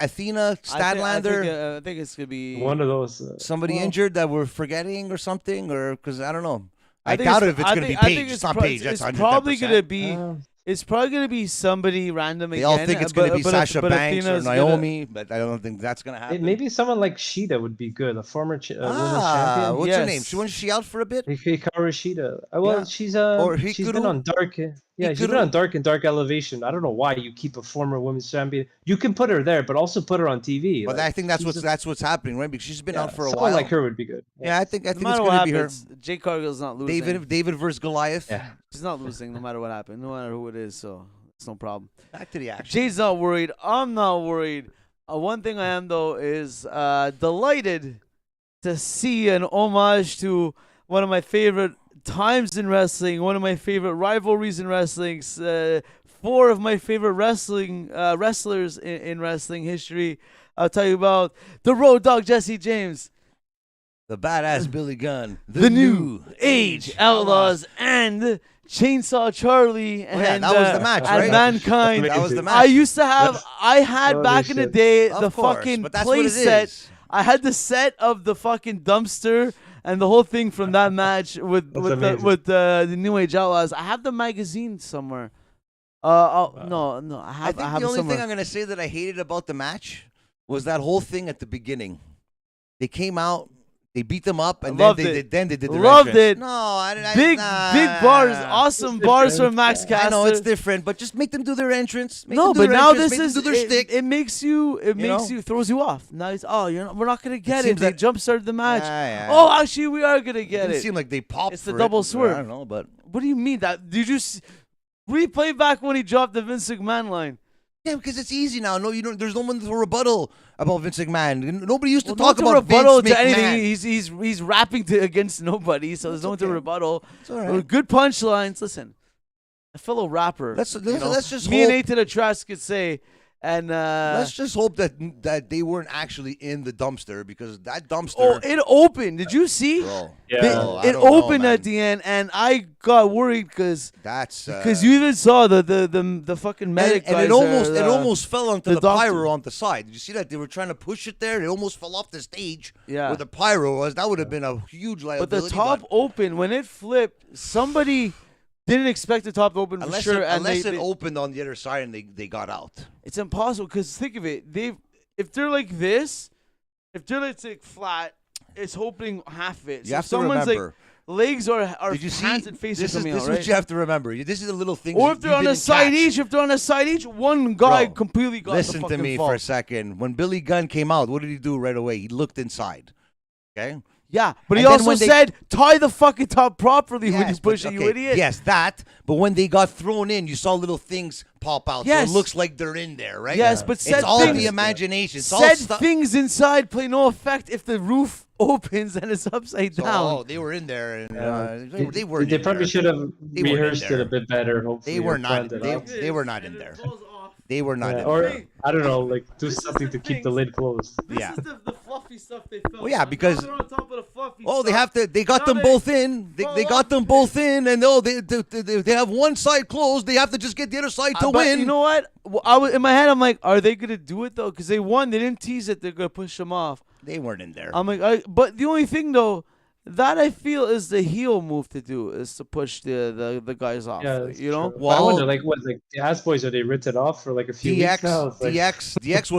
Speaker 2: Athena, Statlander,
Speaker 1: I think it's gonna be
Speaker 3: One of those.
Speaker 2: somebody injured that we're forgetting or something, or because I don't know. I
Speaker 1: think
Speaker 2: doubt
Speaker 1: it's-
Speaker 2: if it's
Speaker 1: I
Speaker 2: going to be
Speaker 1: think- I
Speaker 2: Paige.
Speaker 1: think
Speaker 2: It's not Paige. That's
Speaker 1: It's probably
Speaker 2: 110%.
Speaker 1: gonna be. It's probably gonna be somebody random
Speaker 2: They
Speaker 1: again.
Speaker 2: all think it's going to be Sasha
Speaker 1: but
Speaker 2: Banks or
Speaker 1: Athena's
Speaker 2: Naomi, but I don't think that's going to happen.
Speaker 3: Maybe someone like Shida would be good, a former women's champion.
Speaker 2: What's her
Speaker 1: Yes.
Speaker 2: name? Wasn't she out for a bit?
Speaker 3: Hikaru Shida. Well,
Speaker 2: Yeah.
Speaker 3: she's
Speaker 2: Or
Speaker 3: she's been
Speaker 2: Hikaru?
Speaker 3: on Dark. Yeah, she's been
Speaker 2: Hikaru?
Speaker 3: on Dark Elevation. I don't know why you keep a former women's champion. You can put her there, but also put her on TV.
Speaker 2: But
Speaker 3: like,
Speaker 2: I think that's
Speaker 3: she's
Speaker 2: what's happening, right? Because she's been out for a
Speaker 3: someone
Speaker 2: while.
Speaker 3: like her would be good.
Speaker 2: Yeah, I think
Speaker 1: no
Speaker 2: it's
Speaker 1: matter
Speaker 2: going
Speaker 1: what
Speaker 2: to be her.
Speaker 1: happens, Jade Cargill's not losing.
Speaker 2: David versus Goliath.
Speaker 3: Yeah.
Speaker 1: She's not losing no matter what happens, no matter who it is. So It's no problem.
Speaker 2: Back to the action.
Speaker 1: Jay's not worried. I'm not worried. One thing I am, though, is delighted to see an homage to one of my favorite times in wrestling, one of my favorite rivalries in wrestling, 4 of my favorite wrestlers in wrestling history. I'll tell you about the Road Dogg Jesse James,
Speaker 2: The badass Billy Gunn,
Speaker 1: the New Age Outlaws, and Chainsaw Charlie, and
Speaker 2: that was the match,
Speaker 1: and
Speaker 2: right?
Speaker 1: Mankind.
Speaker 2: That was the match.
Speaker 1: I had back in the day
Speaker 2: Of
Speaker 1: the
Speaker 2: course,
Speaker 1: fucking
Speaker 2: but that's
Speaker 1: play
Speaker 2: what it
Speaker 1: set.
Speaker 2: is.
Speaker 1: I had the set of the fucking dumpster and the whole thing from that match with the New Age Outlaws. I have the magazine somewhere. No, I have.
Speaker 2: I think
Speaker 1: have
Speaker 2: the only
Speaker 1: somewhere.
Speaker 2: thing I'm gonna say that I hated about the match was that whole thing at the beginning. They came out, they beat them up, and then they did the
Speaker 1: Loved
Speaker 2: entrance.
Speaker 1: it.
Speaker 2: No, I
Speaker 1: Big bars, awesome bars
Speaker 3: different.
Speaker 1: from Max Caster.
Speaker 2: I know it's different, but just make them do their entrance.
Speaker 1: No, but now this
Speaker 2: make them
Speaker 1: is
Speaker 2: do their
Speaker 1: it,
Speaker 2: shtick.
Speaker 1: it makes you
Speaker 2: know?
Speaker 1: throws you off. Now it's we're not gonna get it.
Speaker 2: seems
Speaker 1: They
Speaker 2: that-
Speaker 1: jump started the match.
Speaker 2: Yeah.
Speaker 1: Oh, actually, we are gonna get
Speaker 2: Didn't
Speaker 1: it.
Speaker 2: seem like they popped.
Speaker 1: It's the
Speaker 2: for
Speaker 1: double
Speaker 2: it.
Speaker 1: swerve.
Speaker 2: I don't know, but
Speaker 1: What do you mean that? Did you replay back when he dropped the Vince McMahon line?
Speaker 2: yeah, because it's easy now. No, you don't. There's no one to rebuttal about Vince McMahon. Nobody used to
Speaker 1: Well,
Speaker 2: talk
Speaker 1: no
Speaker 2: about
Speaker 1: rebuttal
Speaker 2: Vince
Speaker 1: to
Speaker 2: McMahon.
Speaker 1: anything. He's rapping against nobody, so there's no one to
Speaker 2: okay.
Speaker 1: rebuttal.
Speaker 2: It's all right.
Speaker 1: Good punchlines. Listen, a fellow rapper.
Speaker 2: Let's just
Speaker 1: me and
Speaker 2: hope.
Speaker 1: A to the Trash could say, and
Speaker 2: Let's just hope that they weren't actually in the dumpster, because that dumpster.
Speaker 1: oh, it opened. Did you see?
Speaker 2: Bro,
Speaker 3: Yeah.
Speaker 1: It opened at the end, and I got worried because
Speaker 2: That's
Speaker 1: you even saw the fucking medic
Speaker 2: and
Speaker 1: guys
Speaker 2: it almost fell onto
Speaker 1: the
Speaker 2: the
Speaker 1: doctor.
Speaker 2: pyro on the side. Did you see that? They were trying to push it there. It almost fell off the stage.
Speaker 1: Yeah.
Speaker 2: Where the pyro was. That would have been a huge
Speaker 1: But
Speaker 2: liability.
Speaker 1: the top opened when it flipped. Somebody didn't expect the top to open for
Speaker 2: unless
Speaker 1: sure, and
Speaker 2: it
Speaker 1: they
Speaker 2: opened on the other side and they got out.
Speaker 1: it's impossible because think of it. If they're like this, if they're like flat, it's opening half of it.
Speaker 2: You
Speaker 1: So
Speaker 2: have to
Speaker 1: someone's
Speaker 2: remember.
Speaker 1: like legs are
Speaker 2: Did you see?
Speaker 1: hands and faces
Speaker 2: This is
Speaker 1: coming
Speaker 2: this
Speaker 1: out,
Speaker 2: is
Speaker 1: right?
Speaker 2: what you have to remember. This is a little thing.
Speaker 1: Or if they're on a side each, one guy
Speaker 2: Bro,
Speaker 1: completely got the
Speaker 2: Listen
Speaker 1: fucking
Speaker 2: to me
Speaker 1: fall.
Speaker 2: for a second. When Billy Gunn came out, what did he do right away? He looked inside. Okay.
Speaker 1: Yeah, but he
Speaker 2: And then
Speaker 1: also
Speaker 2: when they-
Speaker 1: said tie the fucking top properly when you
Speaker 2: Yes,
Speaker 1: push
Speaker 2: but-
Speaker 1: it, you
Speaker 2: okay,
Speaker 1: idiot.
Speaker 2: Yes, that. But when they got thrown in, you saw little things pop out.
Speaker 1: Yes.
Speaker 2: So it looks like they're in there, right?
Speaker 1: Yes, but said
Speaker 2: it's all
Speaker 1: things,
Speaker 2: the imagination. It's all
Speaker 1: said
Speaker 2: stuff.
Speaker 1: things inside play no effect if the roof opens and it's upside
Speaker 2: So,
Speaker 1: down.
Speaker 2: oh, they were in there, and
Speaker 3: They
Speaker 2: weren't.
Speaker 3: They
Speaker 2: in
Speaker 3: probably
Speaker 2: there.
Speaker 3: should have
Speaker 2: They weren't in
Speaker 3: rehearsed it
Speaker 2: there.
Speaker 3: a bit better. Hopefully,
Speaker 2: They were
Speaker 3: or
Speaker 2: not.
Speaker 3: planned it out.
Speaker 2: They were not in there. They were not
Speaker 3: Yeah,
Speaker 2: in
Speaker 3: or
Speaker 2: there.
Speaker 3: I don't know, like do
Speaker 1: This is
Speaker 3: something
Speaker 1: the
Speaker 3: to keep the
Speaker 1: things.
Speaker 3: lid closed.
Speaker 1: This
Speaker 2: Yeah.
Speaker 1: is the fluffy stuff they filmed.
Speaker 2: Well, yeah, because-
Speaker 1: Now they're on top of the fluffy
Speaker 2: Oh, they
Speaker 1: stuff.
Speaker 2: have to. They got
Speaker 1: Now
Speaker 2: them
Speaker 1: they
Speaker 2: both in. They
Speaker 1: fall
Speaker 2: got
Speaker 1: off
Speaker 2: them
Speaker 1: it.
Speaker 2: both in, and they have one side closed. They have to just get the other side to
Speaker 1: But
Speaker 2: win.
Speaker 1: you know what? Well, I was in my head. I'm like, are they gonna do it though? Because they won. They didn't tease it. They're gonna push them off.
Speaker 2: They weren't in there.
Speaker 1: I'm like, but the only thing though, that I feel is the heel move to do is to push the guys off.
Speaker 3: Yeah, that's
Speaker 1: you know.
Speaker 3: true.
Speaker 2: Well-
Speaker 3: I wonder, like, what, like the Ass Boys, are they written off for like a few weeks now? It's like-
Speaker 2: DX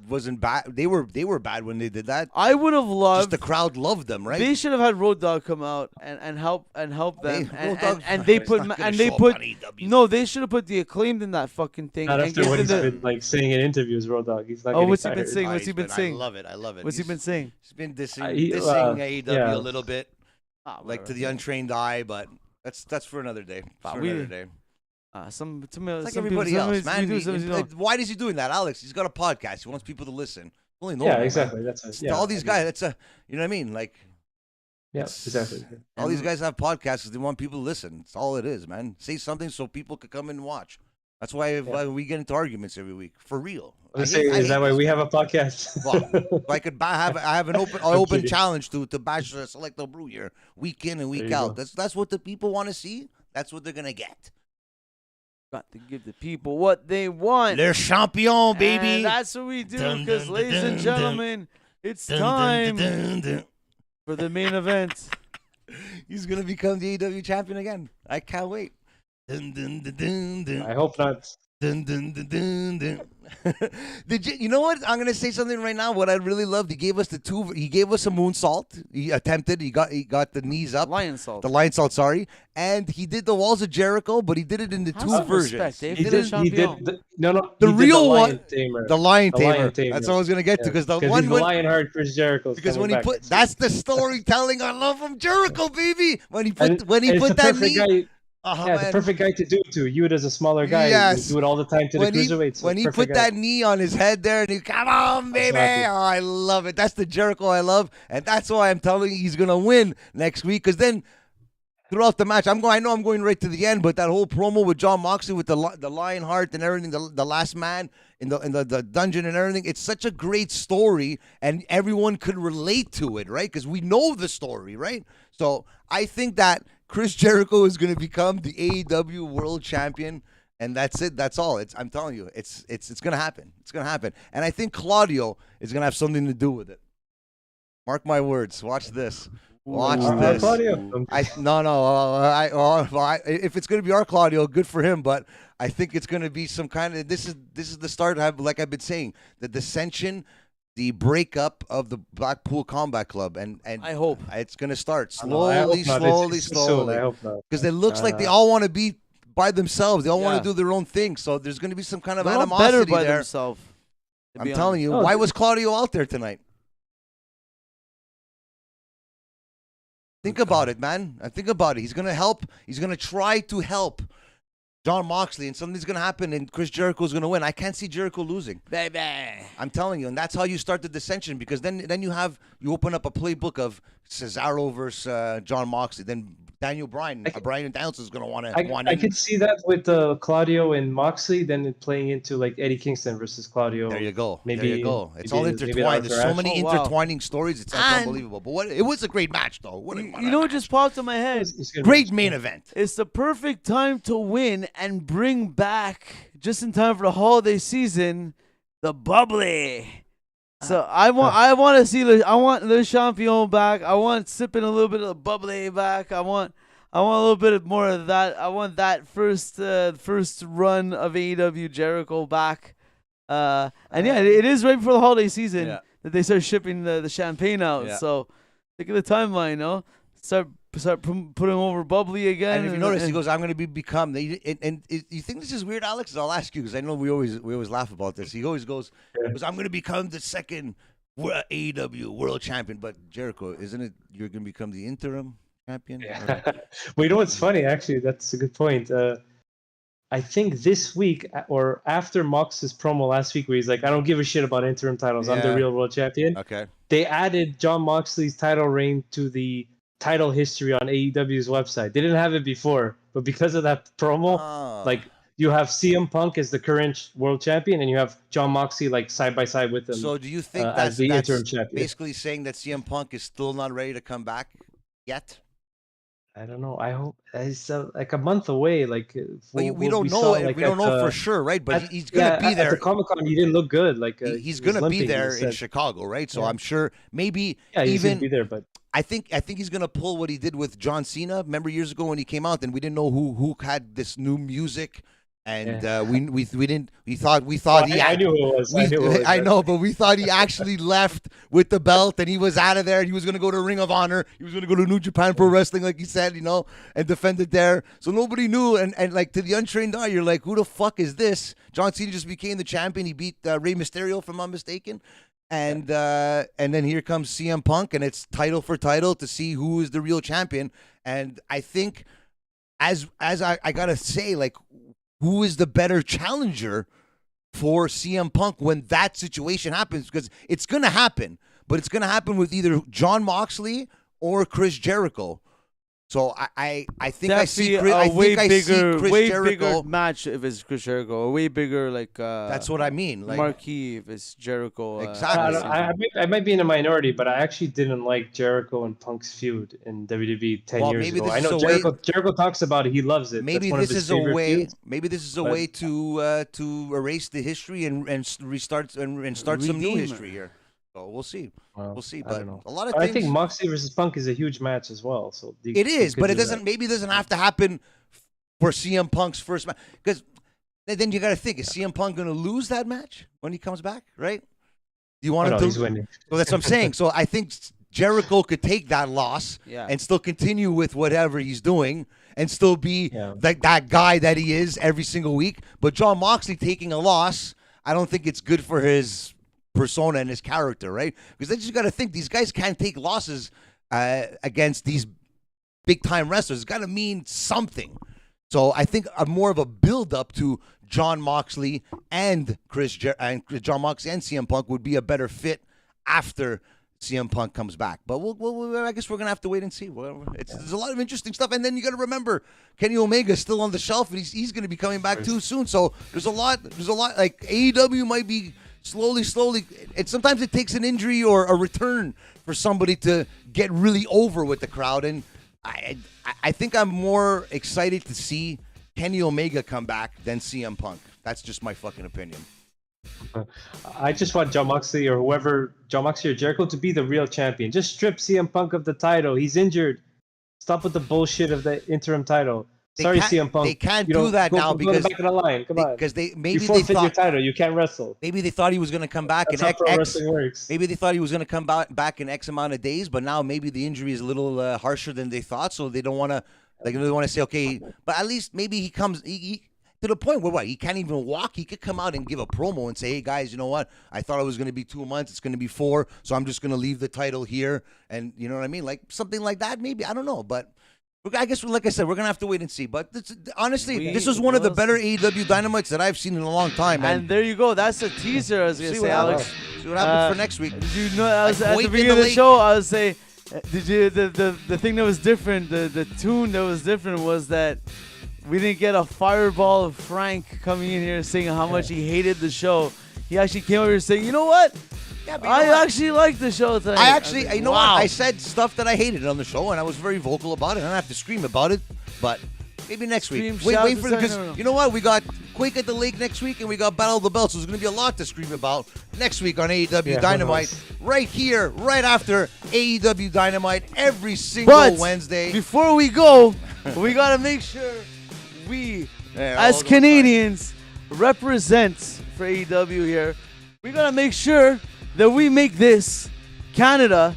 Speaker 2: wasn't bad. They were bad when they did that.
Speaker 1: I would have
Speaker 2: Just
Speaker 1: loved.
Speaker 2: the crowd loved them, right?
Speaker 1: They should have had Road Dogg come out and help them.
Speaker 2: Road Dogg-
Speaker 1: And they
Speaker 2: He's
Speaker 1: put
Speaker 2: not gonna
Speaker 1: and they
Speaker 2: show up
Speaker 1: put
Speaker 2: on AEW.
Speaker 1: no. They should have put the Acclaimed in that fucking thing.
Speaker 3: Not
Speaker 1: and
Speaker 3: after
Speaker 1: get
Speaker 3: what
Speaker 1: in
Speaker 3: he's
Speaker 1: the-
Speaker 3: been like saying in interviews, Road Dogg. He's not
Speaker 1: Oh,
Speaker 3: getting
Speaker 1: what's he been
Speaker 3: tired.
Speaker 1: saying? What's he been saying?
Speaker 2: I love it. I love it.
Speaker 1: What's he been saying?
Speaker 2: He's been dissing
Speaker 3: He-
Speaker 2: AEW
Speaker 3: yeah.
Speaker 2: a little bit, like to the untrained eye, but that's for another day. It's for another day.
Speaker 1: Some
Speaker 2: It's like everybody else, man. Why is he doing that, Alex? He's got a podcast. He wants people to listen. Only normal,
Speaker 3: Yeah,
Speaker 2: man.
Speaker 3: exactly. That's
Speaker 2: It's
Speaker 3: yeah.
Speaker 2: all these guys. That's you know what I mean? Like
Speaker 3: Yeah, exactly.
Speaker 2: all these guys have podcasts because they want people to listen. That's all it is, man. Say something so people could come and watch. That's why we get into arguments every week, for real.
Speaker 3: I was gonna say, is that why we have a podcast?
Speaker 2: Well, I could I have an open
Speaker 3: kidding.
Speaker 2: challenge to bash Selecto Brew here week in and week
Speaker 3: There you
Speaker 2: out.
Speaker 3: go.
Speaker 2: That's what the people want to see. That's what they're gonna get.
Speaker 1: Got to give the people what they want.
Speaker 2: Le champion, baby.
Speaker 1: And that's what we do,
Speaker 2: Dun,
Speaker 1: because,
Speaker 2: dun,
Speaker 1: ladies
Speaker 2: dun,
Speaker 1: and
Speaker 2: dun,
Speaker 1: gentlemen, it's
Speaker 2: Dun,
Speaker 1: time
Speaker 2: dun, dun, dun.
Speaker 1: for the main event.
Speaker 2: He's gonna become the AEW champion again. I can't wait. Dun, dun, dun, dun, dun.
Speaker 3: I hope not.
Speaker 2: Dun, dun, dun, dun, dun. You know what? I'm gonna say something right now. What I really loved, he gave us He gave us a moonsault. He attempted. He got the knees up.
Speaker 1: Lion salt.
Speaker 2: The lion salt, sorry. And he did the walls of Jericho, but he did it in the
Speaker 1: Have
Speaker 2: two
Speaker 1: some
Speaker 2: versions.
Speaker 1: respect, Dave.
Speaker 3: He
Speaker 1: He
Speaker 3: did.
Speaker 1: did
Speaker 3: He did.
Speaker 1: champion.
Speaker 2: The
Speaker 3: he did
Speaker 2: real
Speaker 3: Lion
Speaker 2: one-
Speaker 3: Tamer.
Speaker 2: The lion
Speaker 3: The
Speaker 2: tamer.
Speaker 3: Lion Tamer.
Speaker 2: That's what I was gonna get to, because the
Speaker 3: he's
Speaker 2: one
Speaker 3: the
Speaker 2: when,
Speaker 3: Lionheart Chris Jericho.
Speaker 2: because when he put that's the storytelling I love from Jericho, baby. When he put
Speaker 3: it's
Speaker 2: that
Speaker 3: the
Speaker 2: knee.
Speaker 3: perfect guy. Yeah, the perfect guy to do it to. Yuta's a smaller guy.
Speaker 2: Yes.
Speaker 3: You do it all the time to the cruiserweights.
Speaker 2: When he put that knee on his head there and he, come on, baby. Oh, I love it. That's the Jericho I love. And that's why I'm telling you he's going to win next week. Because then throughout the match, I know I'm going right to the end, but that whole promo with Jon Moxley with the lion heart and everything, the last man in the dungeon and everything, it's such a great story. And everyone could relate to it, right? Because we know the story, right? So I think that Chris Jericho is going to become the AEW World Champion, and that's it. That's all. I'm telling you, it's going to happen. It's going to happen, and I think Claudio is going to have something to do with it. Mark my words. Watch this. Watch this.
Speaker 3: Claudio.
Speaker 2: If it's going to be our Claudio, good for him. But I think it's going to be some kind of. This is the start. Like I've been saying, the dissension. The breakup of the Blackpool Combat Club, and I hope it's going to start slowly.
Speaker 3: I hope not.
Speaker 2: Because it looks like they all want to be by themselves. They all want to do their own thing. So there's going to be some kind of animosity
Speaker 1: better by
Speaker 2: there.
Speaker 1: themselves.
Speaker 2: I'm telling you. Why was Claudio out there tonight? Think about it, man. Think about it. He's going to help. He's going to try to help Jon Moxley, and something's going to happen, and Chris Jericho's going to win. I can't see Jericho losing.
Speaker 1: Baby.
Speaker 2: I'm telling you, and that's how you start the dissension, because then you open up a playbook of Cesaro versus Jon Moxley. Then Daniel Bryan and Danielson is going to want to.
Speaker 3: I could see that with Claudio and Moxley, then it playing into like Eddie Kingston versus Claudio.
Speaker 2: There you go.
Speaker 3: Maybe,
Speaker 2: there you go. It's all intertwined. There's so many intertwining stories. It's unbelievable. But it was a great match, though.
Speaker 1: You know what just popped in my head?
Speaker 2: Great main event.
Speaker 1: It's the perfect time to win and bring back, just in time for the holiday season, the bubbly. So I want to see Le Champion back. I want sipping a little bit of the bubbly back. I want a little bit more of that. I want that first run of AEW Jericho back. And yeah, it is right before the holiday season that they start shipping the champagne out. Yeah. So think of the timeline, no? Start putting over bubbly again.
Speaker 2: And if you notice, he goes, "I'm going to become." And you think this is weird, Alex? I'll ask you because I know we always laugh about this. He always goes, "I'm going to become the second AEW World Champion." But Jericho, isn't it? You're going to become the interim champion.
Speaker 3: Yeah. Well, you know what's funny? Actually, that's a good point. I think this week or after Mox's promo last week, where he's like, "I don't give a shit about interim titles. I'm the real world champion."
Speaker 2: Okay.
Speaker 3: They added Jon Moxley's title reign to the title history on AEW's website. They didn't have it before, but because of that promo, like you have CM Punk as the current world champion, and you have Jon Moxley like side by side with him.
Speaker 2: So do you think
Speaker 3: that's the interim champion?
Speaker 2: Basically saying that CM Punk is still not ready to come back yet?
Speaker 3: I don't know. I hope it's like a month away. Like
Speaker 2: we don't know. We don't know for sure, right? But he's gonna be there.
Speaker 3: At the Comic-Con, he didn't look good. Like
Speaker 2: he's gonna be there in Chicago, right? So I'm sure maybe
Speaker 3: he's gonna be there, but.
Speaker 2: I think he's gonna pull what he did with John Cena. Remember years ago when he came out and we didn't know who had this new music, and we thought
Speaker 3: I knew who it was.
Speaker 2: I know, but we thought he actually left with the belt and he was out of there. And he was gonna go to Ring of Honor. He was gonna go to New Japan Pro Wrestling, like he said, and defend it there. So nobody knew, and like to the untrained eye, you're like, who the fuck is this? John Cena just became the champion. He beat Rey Mysterio, if I'm not mistaken. And then here comes CM Punk, and it's title for title to see who is the real champion. And I think, as I gotta say, like, who is the better challenger for CM Punk when that situation happens? Because it's gonna happen, but it's gonna happen with either Jon Moxley or Chris Jericho. So I think I see Chris Jericho.
Speaker 1: Bigger match if it's Chris Jericho. A way bigger
Speaker 2: that's what I mean. Like
Speaker 1: marquee if it's Jericho.
Speaker 2: Exactly.
Speaker 3: I might be in a minority, but I actually didn't like Jericho and Punk's feud in WWE 10 years ago. I know Jericho talks about it. He loves it.
Speaker 2: Maybe this is a way. Maybe this is a way to erase the history and restart and start some new history here. So we'll see. We'll see. But a lot of things.
Speaker 3: I think Moxley versus Punk is a huge match as well. So
Speaker 2: it is, but it doesn't. Maybe it doesn't have to happen for CM Punk's first match. Because then you got to think: is CM Punk going to lose that match when he comes back? Right? Do you want him to?
Speaker 3: He's winning.
Speaker 2: Well, that's what I'm saying. So I think Jericho could take that loss and still continue with whatever he's doing and still be that guy that he is every single week. But Jon Moxley taking a loss, I don't think it's good for his persona and his character, right? Because then you got to think these guys can't take losses against these big time wrestlers. It's got to mean something. So I think more of a build-up to Jon Moxley and Jon Moxley and CM Punk would be a better fit after CM Punk comes back. But I guess we're going to have to wait and see. There's a lot of interesting stuff. And then you got to remember, Kenny Omega is still on the shelf, and he's going to be coming back too soon. So there's a lot. Like AEW might be slowly. Sometimes it takes an injury or a return for somebody to get really over with the crowd. And I think I'm more excited to see Kenny Omega come back than CM Punk. That's just my fucking opinion.
Speaker 3: I just want Jon Moxley or Jericho to be the real champion. Just strip CM Punk of the title. He's injured. Stop with the bullshit of the interim title. Sorry, CM Punk.
Speaker 2: They can't do that now because
Speaker 3: go back of the line. Come on.
Speaker 2: Because
Speaker 3: you forfeit your title. You can't wrestle.
Speaker 2: Maybe they thought he was going to come back
Speaker 3: That's
Speaker 2: in
Speaker 3: how wrestling works.
Speaker 2: Maybe they thought he was going to come back in X amount of days, but now maybe the injury is a little harsher than they thought, so they don't want to. Like they want to say, okay, but at least maybe he comes. He to the point where he can't even walk. He could come out and give a promo and say, hey guys, you know what? I thought it was going to be 2 months. It's going to be 4, so I'm just going to leave the title here, and you know what I mean, like something like that. Maybe I don't know, but. I guess, like I said, we're going to have to wait and see. But honestly, this was one of the better AEW Dynamites that I've seen in a long time.
Speaker 1: And there you go. That's a teaser, I was going to say, Alex.
Speaker 2: See what happens for next week.
Speaker 1: You know, at the beginning of the show, I was saying, the thing that was different, the tune that was different was that we didn't get a fireball of Frank coming in here saying how much he hated the show. He actually came over here saying, you know what? Yeah, I actually like the show tonight.
Speaker 2: You know what? I said stuff that I hated on the show, and I was very vocal about it. I don't have to scream about it, but maybe next week. Wait for it, because you know what? We got Quake at the Lake next week, and we got Battle of the Belts. So there's going to be a lot to scream about next week on AEW Dynamite. Right here, right after AEW Dynamite, every single Wednesday.
Speaker 1: Before we go, we got to make sure we, as Canadians, represent for AEW here. We got to make sure that we make this Canada.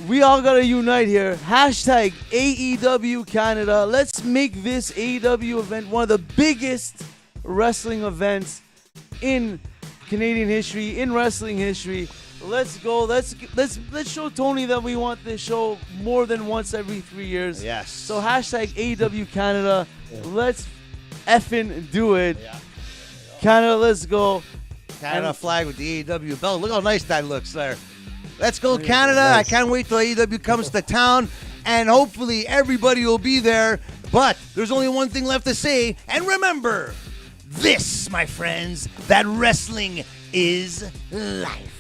Speaker 1: We all gotta unite here. Hashtag AEW Canada. Let's make this AEW event one of the biggest wrestling events in Canadian history, in wrestling history. Let's go. Let's show Toni that we want this show more than once every 3 years.
Speaker 2: Yes.
Speaker 1: So hashtag AEW Canada. Let's effing do it.
Speaker 2: Yeah.
Speaker 1: Canada, let's go.
Speaker 2: Canada flag with the AEW belt. Look how nice that looks there. Let's go, Canada. Nice. I can't wait till AEW comes to town, and hopefully everybody will be there. But there's only one thing left to say, and remember this, my friends, that wrestling is life.